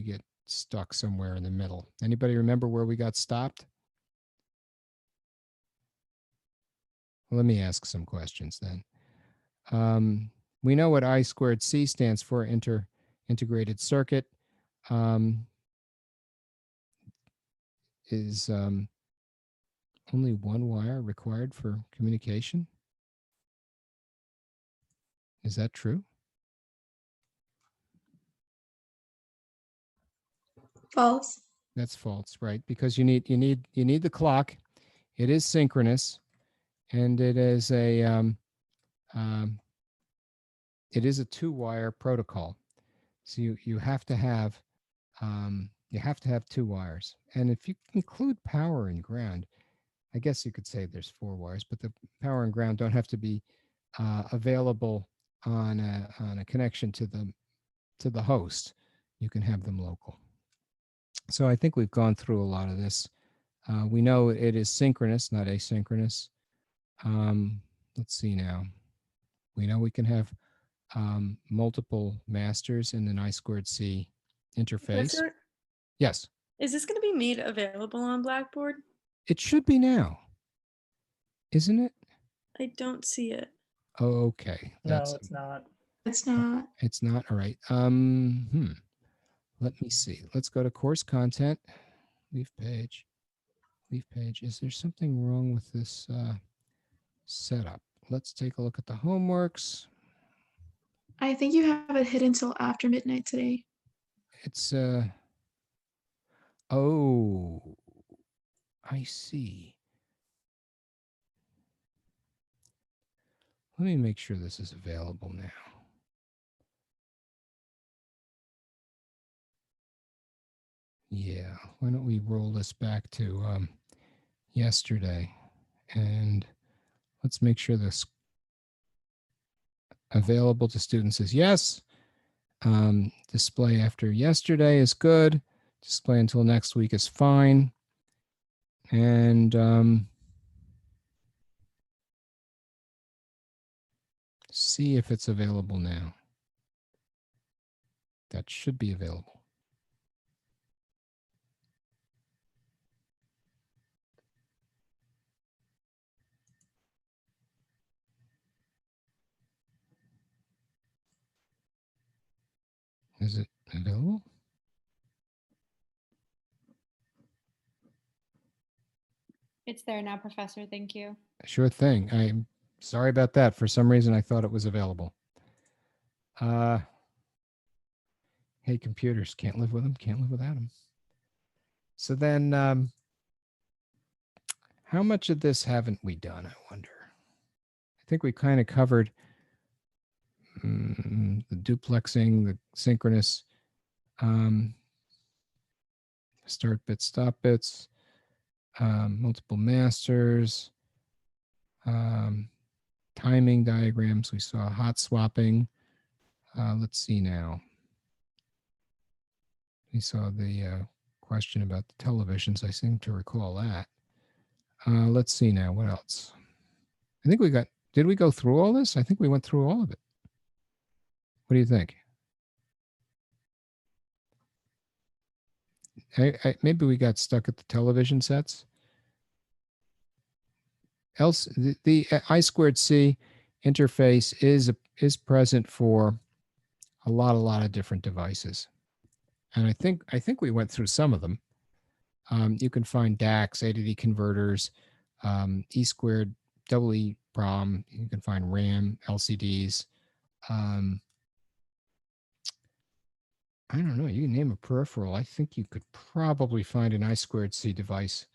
get stuck somewhere in the middle? Anybody remember where we got stopped? Well, let me ask some questions then. We know what I2C stands for, integrated circuit. Is only one wire required for communication? Is that true? False. That's false, right? Because you need the clock. It is synchronous, and it is a 2-wire protocol. So you have to have 2 wires. And if you include power and ground, I guess you could say there's 4 wires, but the power and ground don't have to be available on a connection to the host. You can have them local. So I think we've gone through a lot of this. We know it is synchronous, not asynchronous. Let's see now. We know we can have multiple masters in an I2C interface. Professor, Yes, is this going to be made available on Blackboard? it should be now, isn't it? I don't see it. Oh, okay. No, it's not. It's not. It's not. All right. Let me see. Let's go to course content. Leave page. Leave page. Is there something wrong with this setup? Let's take a look at the homeworks. I think you have it hidden until after midnight today. It's oh, I see. Let me make sure this is available now. Yeah, why don't we roll this back to yesterday, and let's make sure this available to students is yes. Display after yesterday is good. Display until next week is fine. And see if it's available now. That should be available. Is it available? It's there now, Professor. Thank you. Sure thing. I'm sorry about that. For some reason, I thought it was available. Hey, computers, can't live with them, can't live without them. So then, how much of this haven't we done, I wonder? I think we kind of covered the duplexing, the synchronous, start bits, stop bits, multiple masters, timing diagrams. We saw hot swapping. Let's see now. We saw the question about the televisions. I seem to recall that. Let's see now. What else? I think we got, did we go through all this? I think we went through all of it. What do you think? Maybe we got stuck at the television sets. Else, the I2C interface is present for a lot of different devices, and I think we went through some of them. You can find DACs, A to D converters, E squared, double EEPROM. You can find RAM, LCDs. I don't know. You can name a peripheral. I think you could probably find an I2C device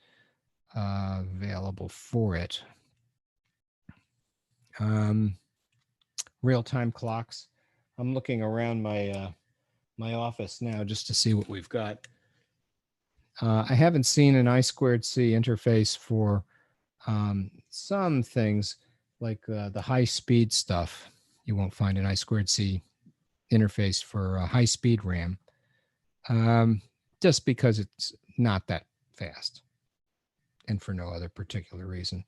available for it. Real-time clocks. I'm looking around my my office now just to see what we've got. I haven't seen an I2C interface for some things like the high-speed stuff. You won't find an I2C interface for high-speed RAM, just because it's not that fast and for no other particular reason.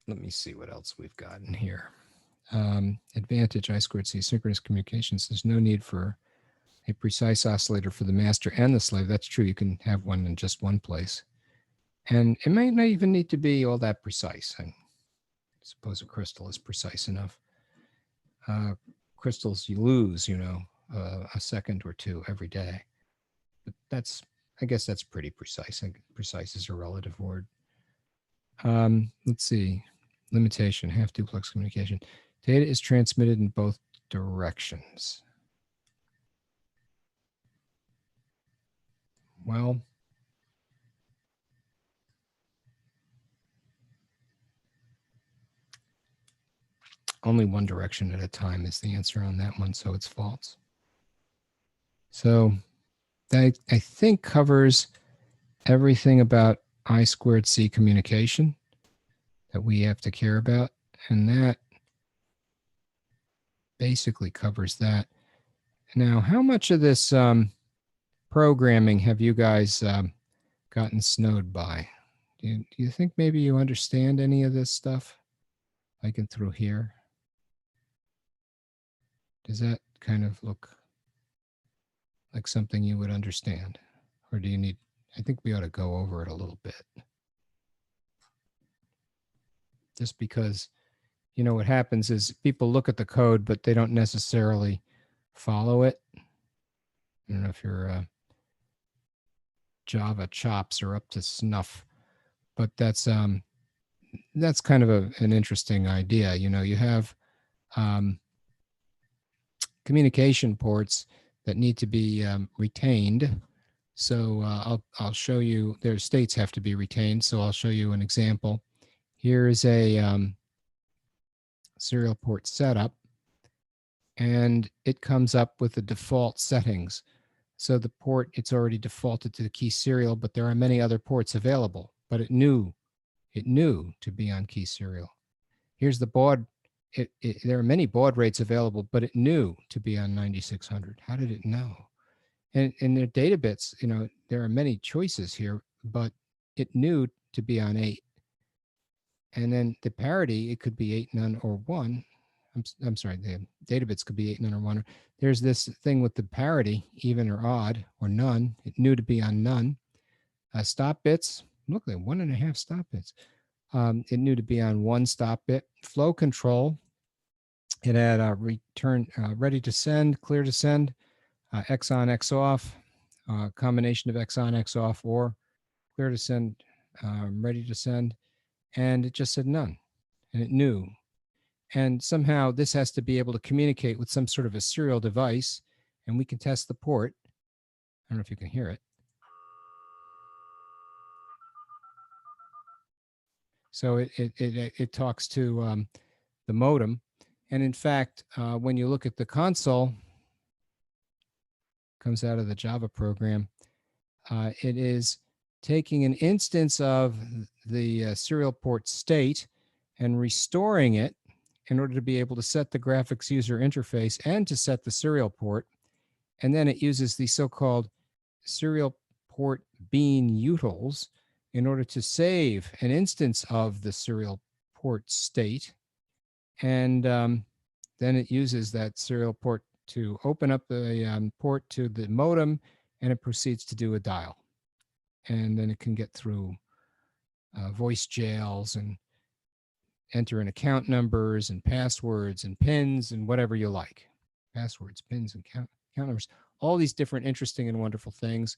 Let me see what else we've got in here. Advantage I2C synchronous communications. There's no need for a precise oscillator for the master and the slave. That's true. You can have one in just one place. And it may not even need to be all that precise. I suppose a crystal is precise enough. Crystals you lose, you know, a second or two every day. But that's, I guess that's pretty precise. I think precise is a relative word. Let's see. Limitation, half duplex communication. Data is transmitted in both directions. Well, only one direction at a time is the answer on that one, so it's false. So that, I think, covers everything about I2C communication that we have to care about. And that basically covers that. Now, how much of this programming have you guys gotten snowed by? Do you think maybe you understand any of this stuff? Like in through here? Does that kind of look like something you would understand? Or do you need, I think we ought to go over it a little bit. Just because, you know, what happens is people look at the code, but they don't necessarily follow it. I don't know if your Java chops are up to snuff, but that's kind of an interesting idea. You know, you have communication ports that need to be retained. So I'll show you, their states have to be retained. So I'll show you an example. Here is a serial port setup, and it comes up with the default settings. So the port, it's already defaulted to the key serial, but there are many other ports available, but it knew to be on key serial. Here's the baud. There are many baud rates available, but it knew to be on 9600. How did it know? And in their data bits, you know, there are many choices here, but it knew to be on 8. And then the parity, it could be 8, none, or 1. I'm sorry, the data bits could be 8, none, or 1. There's this thing with the parity, even or odd, or none. It knew to be on none. Stop bits, look, like 1.5 stop bits. It knew to be on 1 stop bit. Flow control, it had return, ready to send, clear to send, X on, X off, combination of X on, X off, or clear to send, ready to send. And it just said none, and it knew. And somehow this has to be able to communicate with some sort of a serial device, and we can test the port. I don't know if you can hear it. So it talks to the modem. And in fact, when you look at the console, comes out of the Java program, it is taking an instance of the serial port state and restoring it in order to be able to set the graphics user interface and to set the serial port. And then it uses the so-called serial port bean utils in order to save an instance of the serial port state. And then it uses that serial port to open up the port to the modem, and it proceeds to do a dial. And then it can get through voice jails and enter in account numbers and passwords and pins and whatever you like. Passwords, pins, and account numbers. All these different interesting and wonderful things.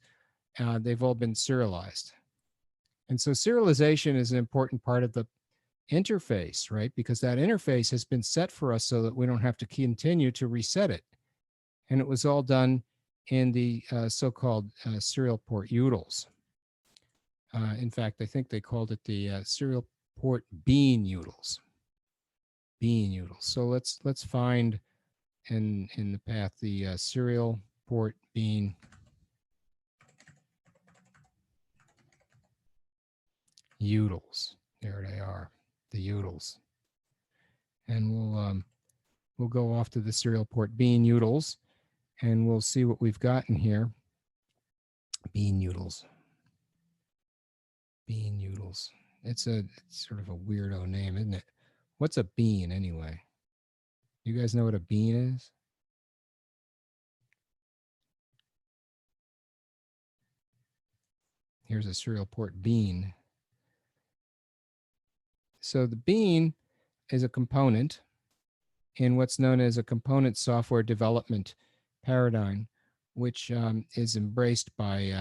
They've all been serialized. And so serialization is an important part of the interface, right? Because that interface has been set for us so that we don't have to continue to reset it. And it was all done in the so-called serial port utils. In fact, I think they called it the serial port bean utils. Bean utils. So let's find in the path the serial port bean utils. There they are, the utils. And we'll go off to the serial port bean utils, and we'll see what we've got in here. Bean utils. Bean utils. It's sort of a weirdo name, isn't it? What's a bean anyway? You guys know what a bean is? Here's a serial port bean. So the bean is a component in what's known as a component software development paradigm, which is embraced by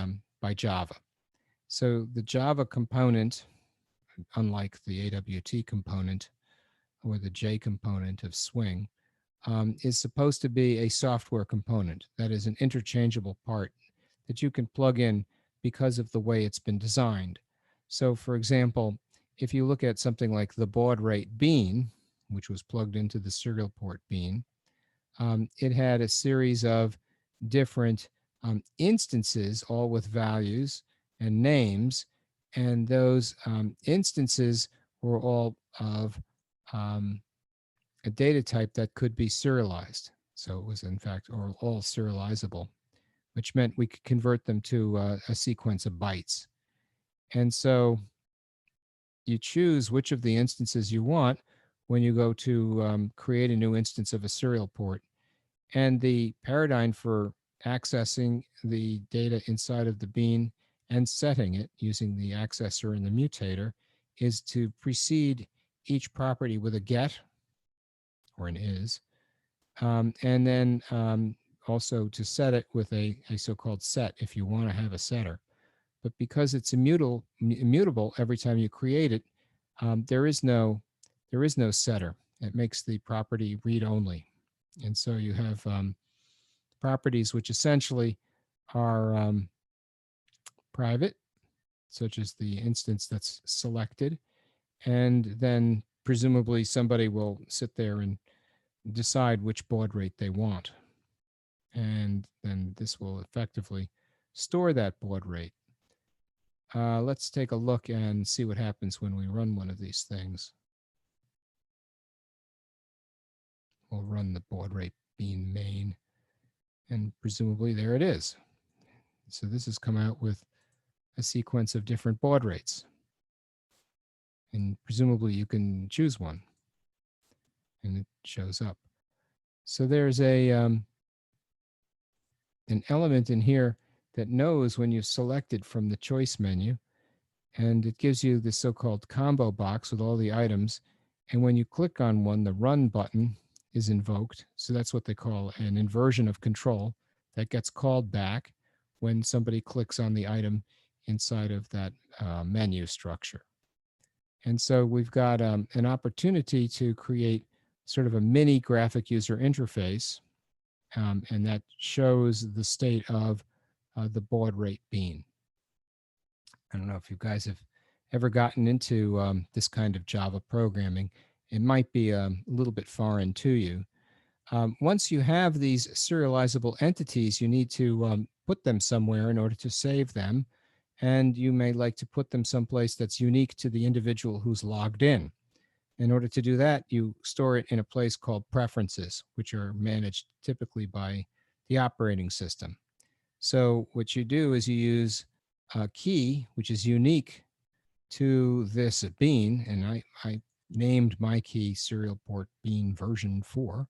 Java. So the Java component, unlike the AWT component or the J component of Swing, is supposed to be a software component that is an interchangeable part that you can plug in because of the way it's been designed. So for example, if you look at something like the baud rate bean, which was plugged into the serial port bean, it had a series of different instances, all with values and names, And those instances were all of a data type that could be serialized. So it was, in fact, all serializable, which meant we could convert them to a sequence of bytes. And so you choose which of the instances you want when you go to create a new instance of a serial port. And the paradigm for accessing the data inside of the bean and setting it using the accessor and the mutator is to precede each property with a get or an is, and then also to set it with a so-called set if you want to have a setter. But because it's immutable every time you create it, there is no setter. It makes the property read only, and so you have properties which essentially are private, such as the instance that's selected, and then presumably somebody will sit there and decide which baud rate they want. And then this will effectively store that baud rate. Let's take a look and see what happens when we run one of these things. We'll run the baud rate bean main, and presumably there it is. So this has come out with a sequence of different baud rates. And presumably you can choose one, and it shows up. So there's an element in here that knows when you've selected from the choice menu, and it gives you the so-called combo box with all the items. And when you click on one, the run button is invoked. So that's what they call an inversion of control that gets called back when somebody clicks on the item inside of that menu structure. And so we've got an opportunity to create sort of a mini graphic user interface, and that shows the state of the baud rate bean. I don't know if you guys have ever gotten into this kind of Java programming. It might be a little bit foreign to you. Once you have these serializable entities, you need to put them somewhere in order to save them. And you may like to put them someplace that's unique to the individual who's logged in. In order to do that, you store it in a place called preferences, which are managed typically by the operating system. So what you do is you use a key, which is unique to this bean, and I named my key serial port bean version 4,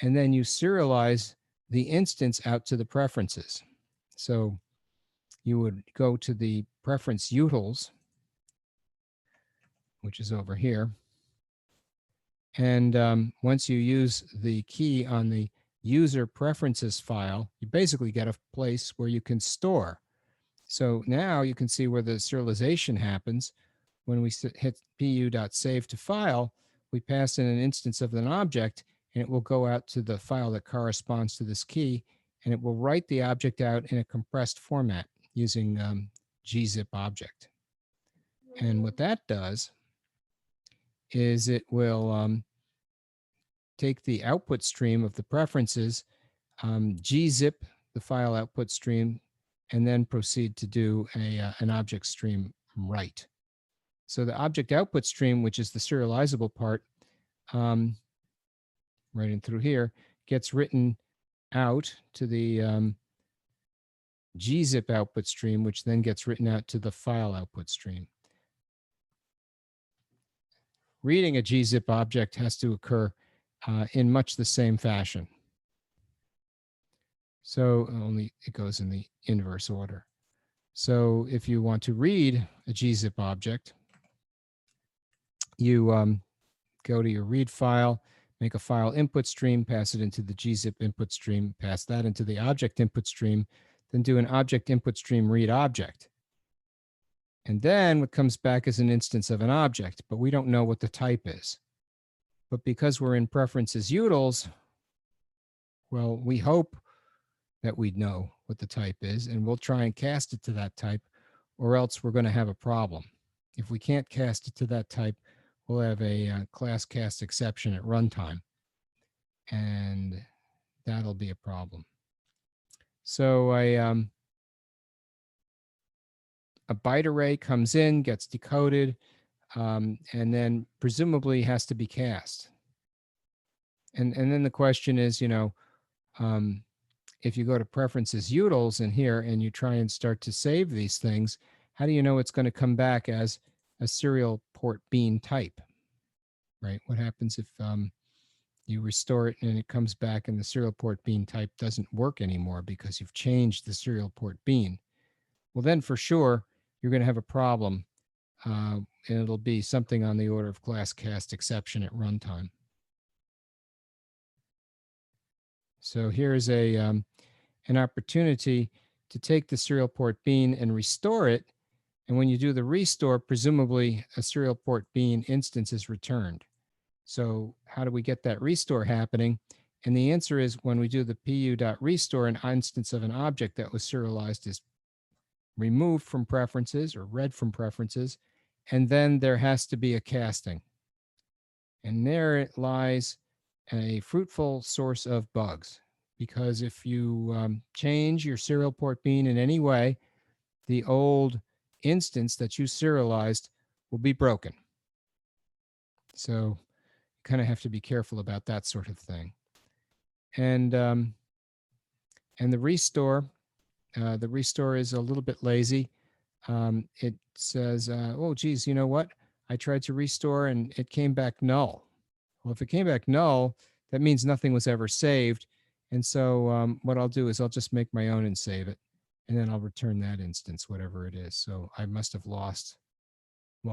and then you serialize the instance out to the preferences. So you would go to the preference utils, which is over here, and once you use the key on the user preferences file, you basically get a place where you can store. So now you can see where the serialization happens. When we hit pu.save to file, we pass in an instance of an object, and it will go out to the file that corresponds to this key, and it will write the object out in a compressed format using gzip object. And what that does is it will take the output stream of the preferences, gzip the file output stream, and then proceed to do an object stream write. So the object output stream, which is the serializable part, right in through here, gets written out to the gzip output stream, which then gets written out to the file output stream. Reading a gzip object has to occur in much the same fashion. So only it goes in the inverse order. So if you want to read a gzip object, you go to your read file, make a file input stream, pass it into the gzip input stream, pass that into the object input stream, then do an object input stream read object. And then what comes back is an instance of an object, but we don't know what the type is. But because we're in preferences utils, well, we hope that we know what the type is, and we'll try and cast it to that type, or else we're going to have a problem. If we can't cast it to that type, we'll have a class cast exception at runtime, and that'll be a problem. So a byte array comes in, gets decoded, and then presumably has to be cast. And then the question is, if you go to preferences utils in here and you try and start to save these things, how do you know it's going to come back as a serial port bean type, right? What happens if you restore it and it comes back and the serial port bean type doesn't work anymore because you've changed the serial port bean? Well, then for sure, you're going to have a problem, and it'll be something on the order of class cast exception at runtime. So here's an opportunity to take the serial port bean and restore it. And when you do the restore, presumably a serial port bean instance is returned. So how do we get that restore happening? And the answer is when we do the pu.restore, an instance of an object that was serialized is removed from preferences or read from preferences, and then there has to be a casting. And there lies a fruitful source of bugs, because if you change your serial port bean in any way, the old instance that you serialized will be broken. So you kind of have to be careful about that sort of thing. And the restore is a little bit lazy. It says, oh, geez, you know what? I tried to restore and it came back null. Well, if it came back null, that means nothing was ever saved. And so what I'll do is I'll just make my own and save it. And then I'll return that instance, whatever it is. So I must have lost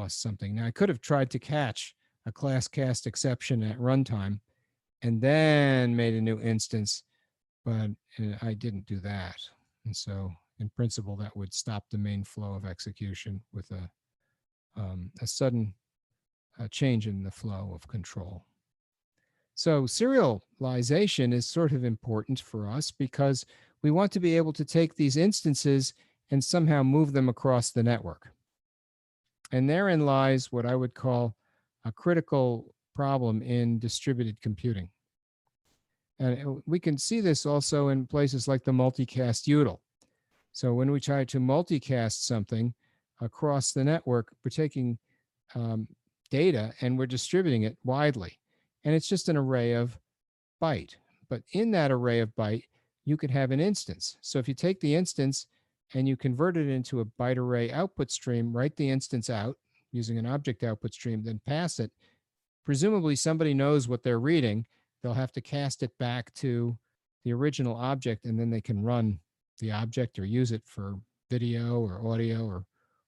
something. Now, I could have tried to catch a class cast exception at runtime and then made a new instance, but I didn't do that. And so in principle, that would stop the main flow of execution with a sudden change in the flow of control. So serialization is sort of important for us because we want to be able to take these instances and somehow move them across the network. And therein lies what I would call a critical problem in distributed computing. And we can see this also in places like the multicast util. So when we try to multicast something across the network, we're taking data and we're distributing it widely. And it's just an array of byte. But in that array of byte, you could have an instance. So if you take the instance and you convert it into a byte array output stream, write the instance out using an object output stream, then pass it, presumably somebody knows what they're reading. They'll have to cast it back to the original object, and then they can run the object or use it for video or audio or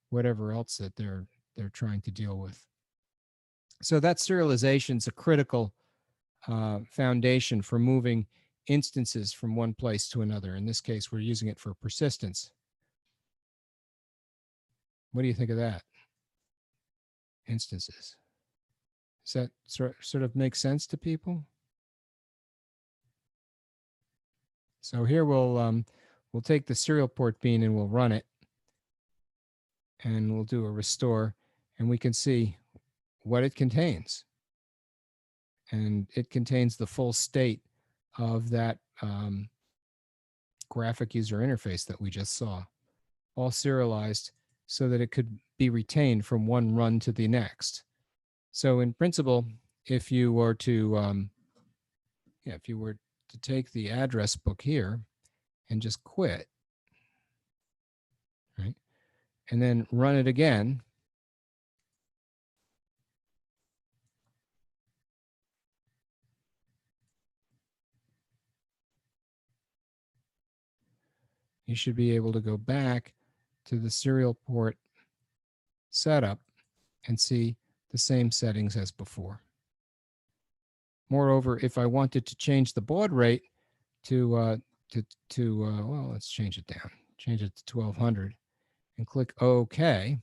whatever else that they're trying to deal with. So that serialization is a critical foundation for moving instances from one place to another. In this case, we're using it for persistence. What do you think of that? Instances. Does that sort of make sense to people? So here we'll take the serial port bean and we'll run it, and we'll do a restore, and we can see what it contains. And it contains the full state of that graphic user interface that we just saw, all serialized so that it could be retained from one run to the next. So in principle, if you were to take the address book here and just quit, right, and then run it again, you should be able to go back to the serial port setup and see the same settings as before. Moreover, if I wanted to change the baud rate to well, let's change it down. Change it to 1200 and click OK.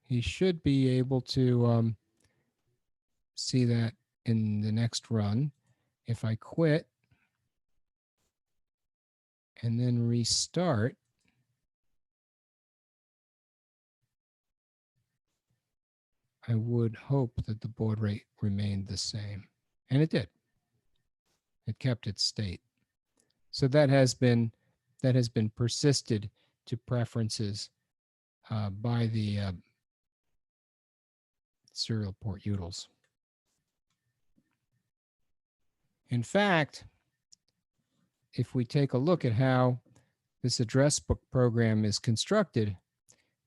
He should be able to see that in the next run. If I quit and then restart, I would hope that the baud rate remained the same. And it did. It kept its state. So that has been that has been persisted to preferences by the serial port utils. In fact, if we take a look at how this address book program is constructed,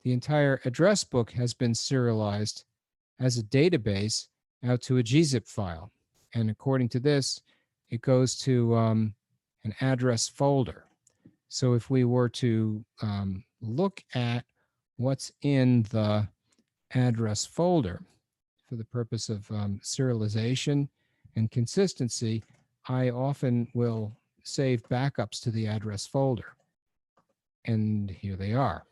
the entire address book has been serialized as a database out to a gzip file. And according to this, it goes to an address folder. So if we were to look at what's in the address folder for the purpose of serialization and consistency, I often will save backups to the address folder. And here they are.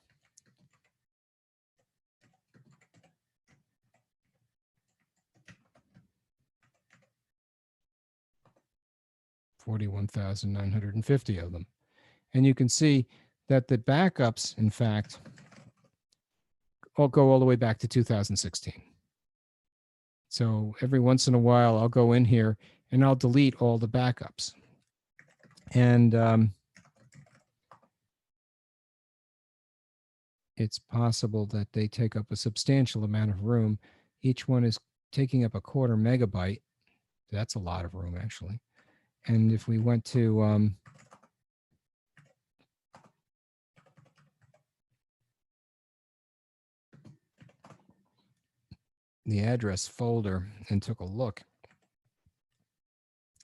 $41,950 of them. And you can see that the backups, in fact, all go all the way back to 2016. So every once in a while, I'll go in here and I'll delete all the backups. And it's possible that they take up a substantial amount of room. Each one is taking up 1/4 megabyte. That's a lot of room, actually. And if we went to the address folder and took a look,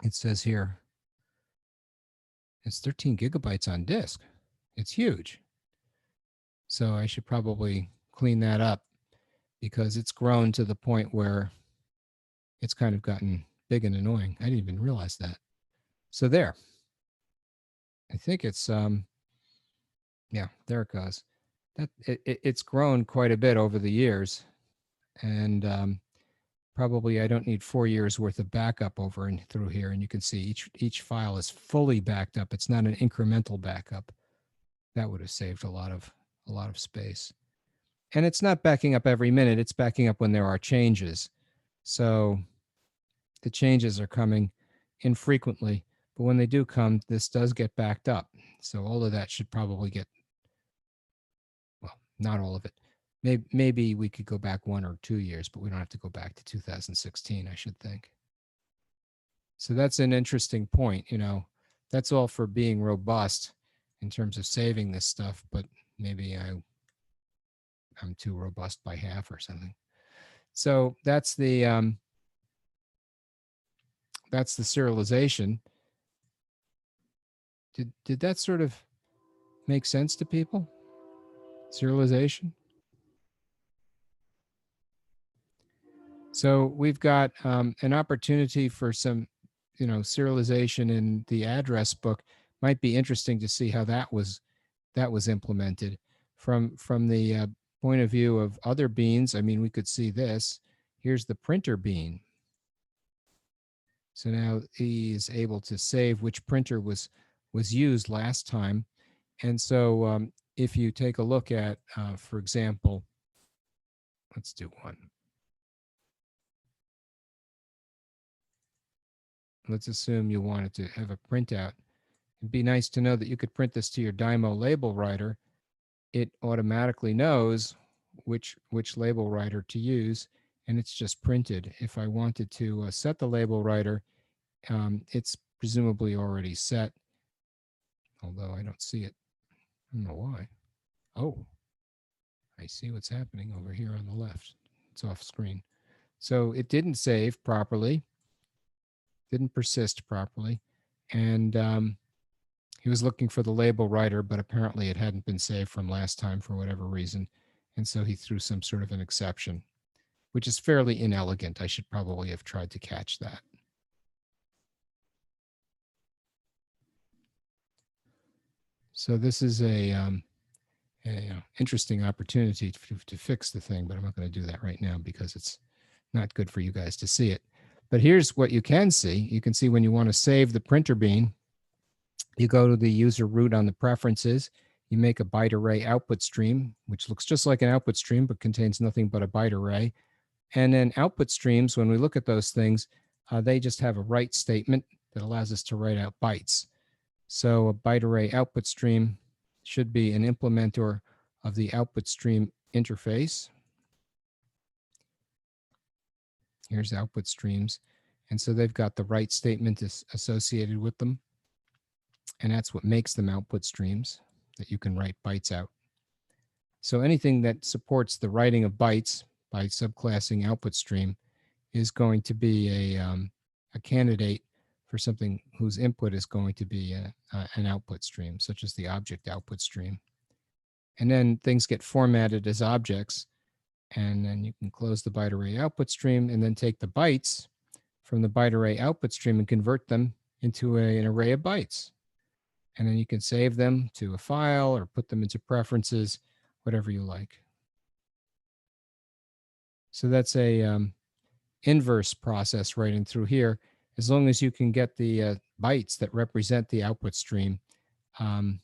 it says here, it's 13 gigabytes on disk. It's huge. So I should probably clean that up because it's grown to the point where it's kind of gotten big and annoying. I didn't even realize that. So there. I think it's, yeah, there it goes. It's grown quite a bit over the years. And probably I don't need 4 years worth of backup over and through here. And you can see each file is fully backed up. It's not an incremental backup. That would have saved a lot of space. And it's not backing up every minute. It's backing up when there are changes. So the changes are coming infrequently, but when they do come, this does get backed up. So all of that should probably get, well, not all of it. Maybe we could go back 1 or 2 years, but we don't have to go back to 2016, I should think. So that's an interesting point. You know, that's all for being robust in terms of saving this stuff, but maybe I'm too robust by half or something. So that's the serialization. Did that sort of make sense to people? Serialization. So we've got an opportunity for some, serialization in the address book. Might be interesting to see how that was implemented from the point of view of other beans. I mean, we could see this. Here's the printer bean. So now he is able to save which printer was used last time. And so if you take a look at, for example, let's do one. Let's assume you wanted to have a printout. It'd be nice to know that you could print this to your Dymo label writer. It automatically knows which label writer to use, and it's just printed. If I wanted to set the label writer, it's presumably already set, although I don't see it. I don't know why. Oh, I see what's happening over here on the left. It's off screen. So it didn't save properly, didn't persist properly, and he was looking for the label writer, but apparently it hadn't been saved from last time for whatever reason, and so he threw some sort of an exception, which is fairly inelegant. I should probably have tried to catch that. So this is a interesting opportunity to fix the thing, but I'm not going to do that right now because it's not good for you guys to see it. But here's what you can see. You can see when you want to save the printer bean, you go to the user root on the preferences, you make a byte array output stream, which looks just like an output stream, but contains nothing but a byte array. And then output streams, when we look at those things, they just have a write statement that allows us to write out bytes. So a byte array output stream should be an implementer of the output stream interface. Here's output streams. And so they've got the write statement associated with them. And that's what makes them output streams, that you can write bytes out. So anything that supports the writing of bytes by subclassing output stream is going to be a candidate for something whose input is going to be an output stream, such as the object output stream. And then things get formatted as objects, and then you can close the byte array output stream and then take the bytes from the byte array output stream and convert them into an array of bytes. And then you can save them to a file or put them into preferences, whatever you like. So that's a inverse process writing through here. As long as you can get the bytes that represent the output stream, in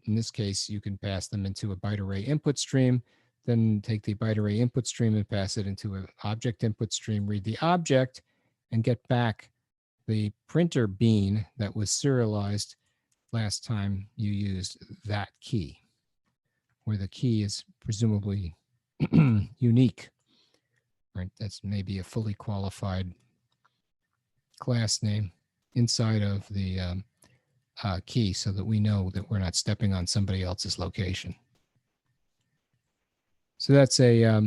this case, you can pass them into a byte array input stream, then take the byte array input stream and pass it into an object input stream, read the object, and get back the printer bean that was serialized last time you used that key, where the key is presumably unique, right? That's maybe a fully qualified class name inside of the key so that we know that we're not stepping on somebody else's location. So that's a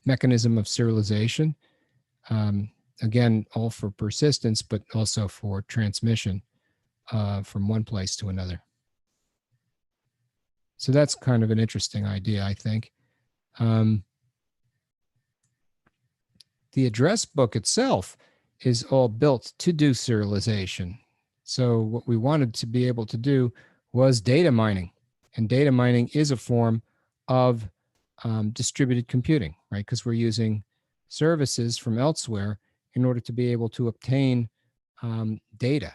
mechanism of serialization. Again, all for persistence, but also for transmission from one place to another. So that's kind of an interesting idea, I think. The address book itself is all built to do serialization. So what we wanted to be able to do was data mining. And data mining is a form of distributed computing, right? Because we're using services from elsewhere in order to be able to obtain data,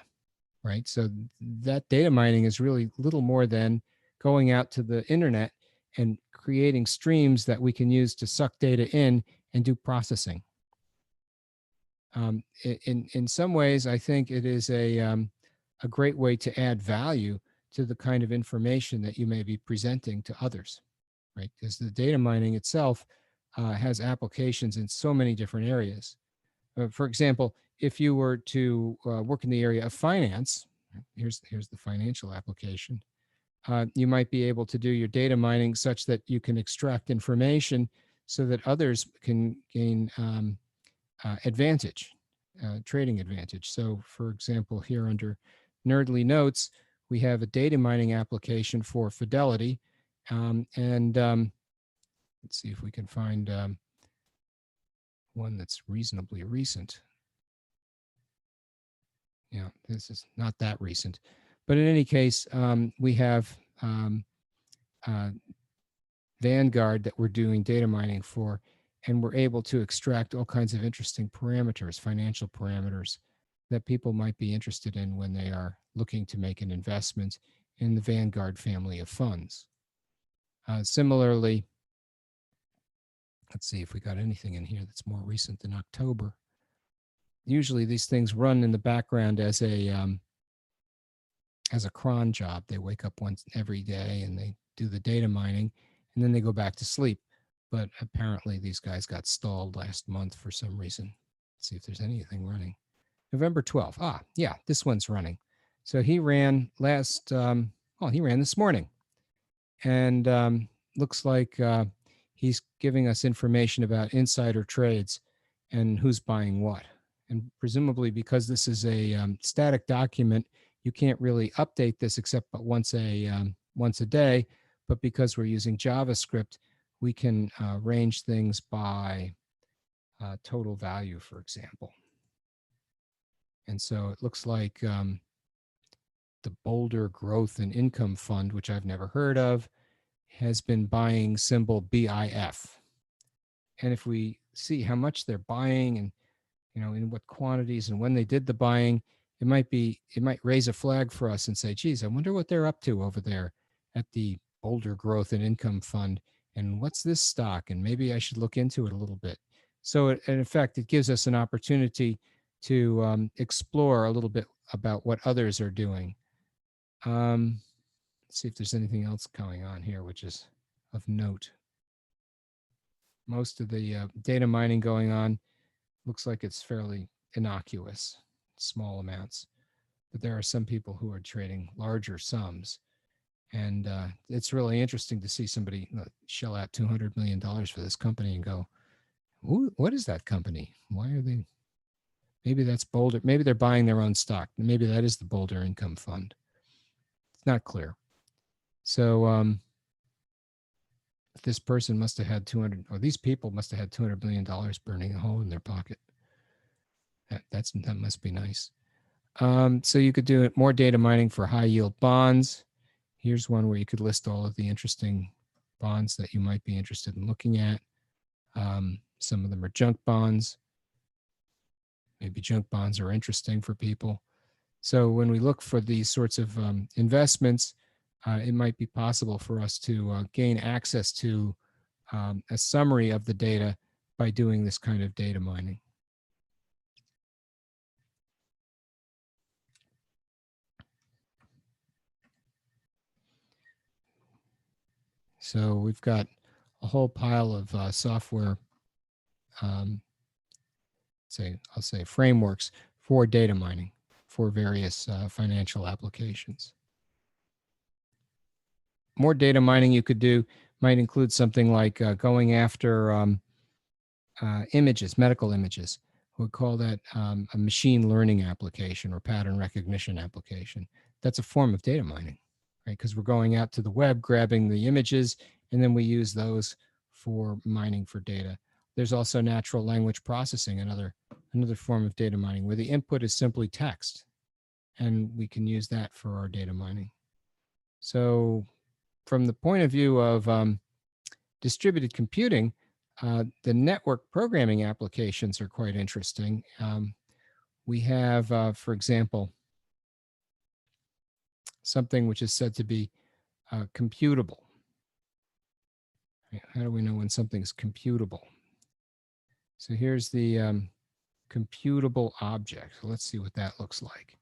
right? So that data mining is really little more than going out to the internet and creating streams that we can use to suck data in and do processing. In some ways, I think it is a great way to add value to the kind of information that you may be presenting to others, right? Because the data mining itself has applications in so many different areas. For example, if you were to work in the area of finance, here's the financial application, you might be able to do your data mining such that you can extract information so that others can gain advantage, trading advantage. So for example, here under Nerdly Notes, we have a data mining application for Fidelity. Let's see if we can find one that's reasonably recent. Yeah, this is not that recent. But in any case, we have Vanguard that we're doing data mining for, and we're able to extract all kinds of interesting parameters, financial parameters that people might be interested in when they are looking to make an investment in the Vanguard family of funds. Similarly, let's see if we got anything in here that's more recent than October. Usually these things run in the background as a cron job. They wake up once every day and they do the data mining and then they go back to sleep. But apparently these guys got stalled last month for some reason. Let's see if there's anything running. November 12th. Ah, yeah, this one's running. So he ran he ran this morning. And looks like he's giving us information about insider trades and who's buying what. And presumably because this is a static document, you can't really update this except but once a day. But because we're using JavaScript, we can range things by total value, for example. And so it looks like the Boulder Growth and Income Fund, which I've never heard of, has been buying symbol BIF. And if we see how much they're buying and in what quantities and when they did the buying, it might raise a flag for us and say, geez, I wonder what they're up to over there at the Boulder Growth and Income Fund. And what's this stock? And maybe I should look into it a little bit. So in effect, it gives us an opportunity to explore a little bit about what others are doing Let's see if there's anything else going on here, which is of note. Most of the data mining going on looks like it's fairly innocuous, small amounts. But there are some people who are trading larger sums. And it's really interesting to see somebody shell out $200 million for this company and go, what is that company? Why are they? Maybe that's Boulder. Maybe they're buying their own stock. Maybe that is the Boulder Income Fund. It's not clear. So this person must have had 200, or these people must have had $200 million burning a hole in their pocket. That must be nice. So you could do more data mining for high yield bonds. Here's one where you could list all of the interesting bonds that you might be interested in looking at. Some of them are junk bonds. Maybe junk bonds are interesting for people. So when we look for these sorts of investments, it might be possible for us to gain access to a summary of the data by doing this kind of data mining. So we've got a whole pile of software, I'll say frameworks for data mining for various financial applications. More data mining you could do might include something like going after images, medical images. We call that a machine learning application or pattern recognition application. That's a form of data mining, right? Because we're going out to the web, grabbing the images, and then we use those for mining for data. There's also natural language processing, another form of data mining, where the input is simply text, and we can use that for our data mining. So from the point of view of distributed computing, the network programming applications are quite interesting. We have, for example, something which is said to be computable. How do we know when something's computable? So here's the computable object. So let's see what that looks like.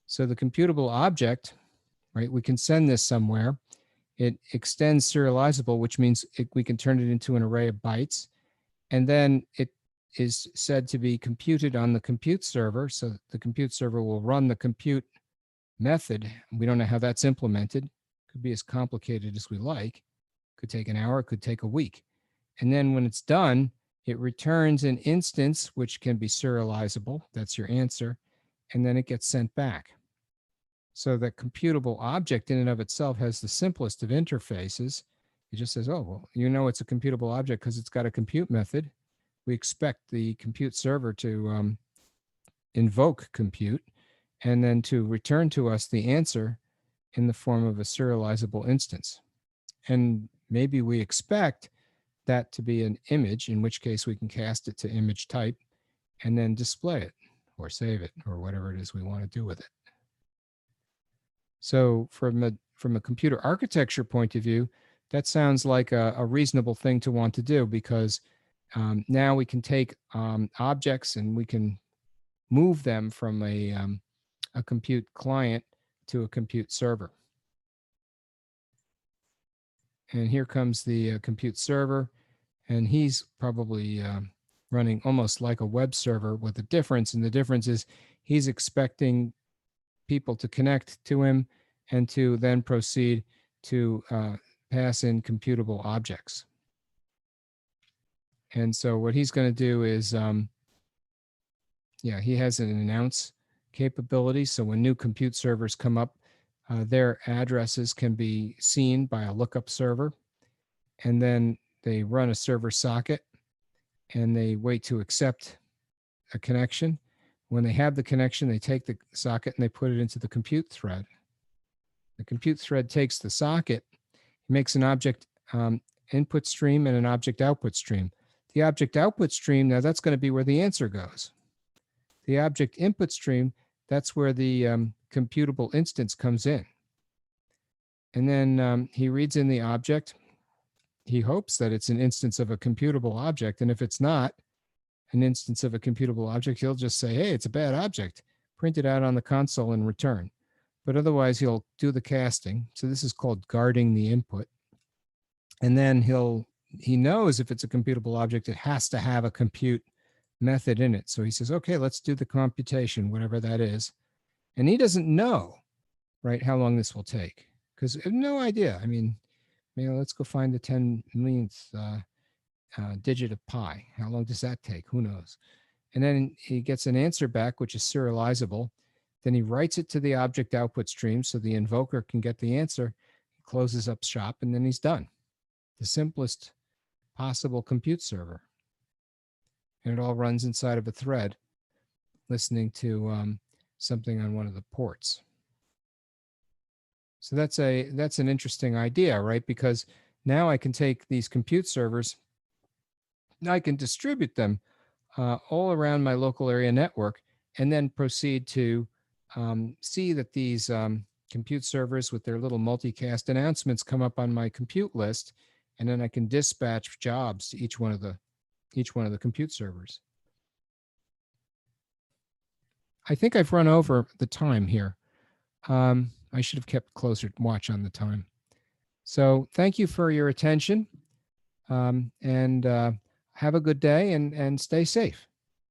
So the computable object, right, we can send this somewhere. It extends serializable, which means we can turn it into an array of bytes. And then it is said to be computed on the compute server. So the compute server will run the compute method. We don't know how that's implemented. Could be as complicated as we like. Could take an hour, could take a week. And then when it's done, it returns an instance, which can be serializable. That's your answer. And then it gets sent back. So the computable object in and of itself has the simplest of interfaces. It just says, oh, well, you know it's a computable object because it's got a compute method. We expect the compute server to invoke compute and then to return to us the answer in the form of a serializable instance. And maybe we expect that to be an image, in which case we can cast it to image type and then display it or save it or whatever it is we want to do with it. So from a computer architecture point of view, that sounds like a reasonable thing to want to do, because now we can take objects and we can move them from a compute client to a compute server. And here comes the compute server, and he's probably running almost like a web server with a difference. And the difference is he's expecting people to connect to him and to then proceed to pass in computable objects. And so what he's going to do is, he has an announce capability. So when new compute servers come up, their addresses can be seen by a lookup server. And then they run a server socket and they wait to accept a connection. When they have the connection, they take the socket and they put it into the compute thread. The compute thread takes the socket, makes an object input stream and an object output stream. The object output stream, now that's going to be where the answer goes. The object input stream, that's where the computable instance comes in. And then he reads in the object. He hopes that it's an instance of a computable object. And if it's not an instance of a computable object, he'll just say, hey, it's a bad object. Print it out on the console and return. but otherwise he'll do the casting. So this is called guarding the input. And then he knows if it's a computable object, it has to have a compute method in it. So he says, okay, let's do the computation, whatever that is. And he doesn't know, right, how long this will take, because I have no idea. I mean, let's go find the 10 millionth digit of pi. How long does that take? Who knows? And then he gets an answer back, which is serializable. Then he writes it to the object output stream so the invoker can get the answer. He closes up shop, and then he's done. The simplest possible compute server. And it all runs inside of a thread, listening to something on one of the ports. So that's an interesting idea, right? Because now I can take these compute servers, I can distribute them all around my local area network, and then proceed to see that these compute servers with their little multicast announcements come up on my compute list, and then I can dispatch jobs to each one of the compute servers. I think I've run over the time here. I should have kept closer watch on the time. So thank you for your attention, and have a good day and stay safe.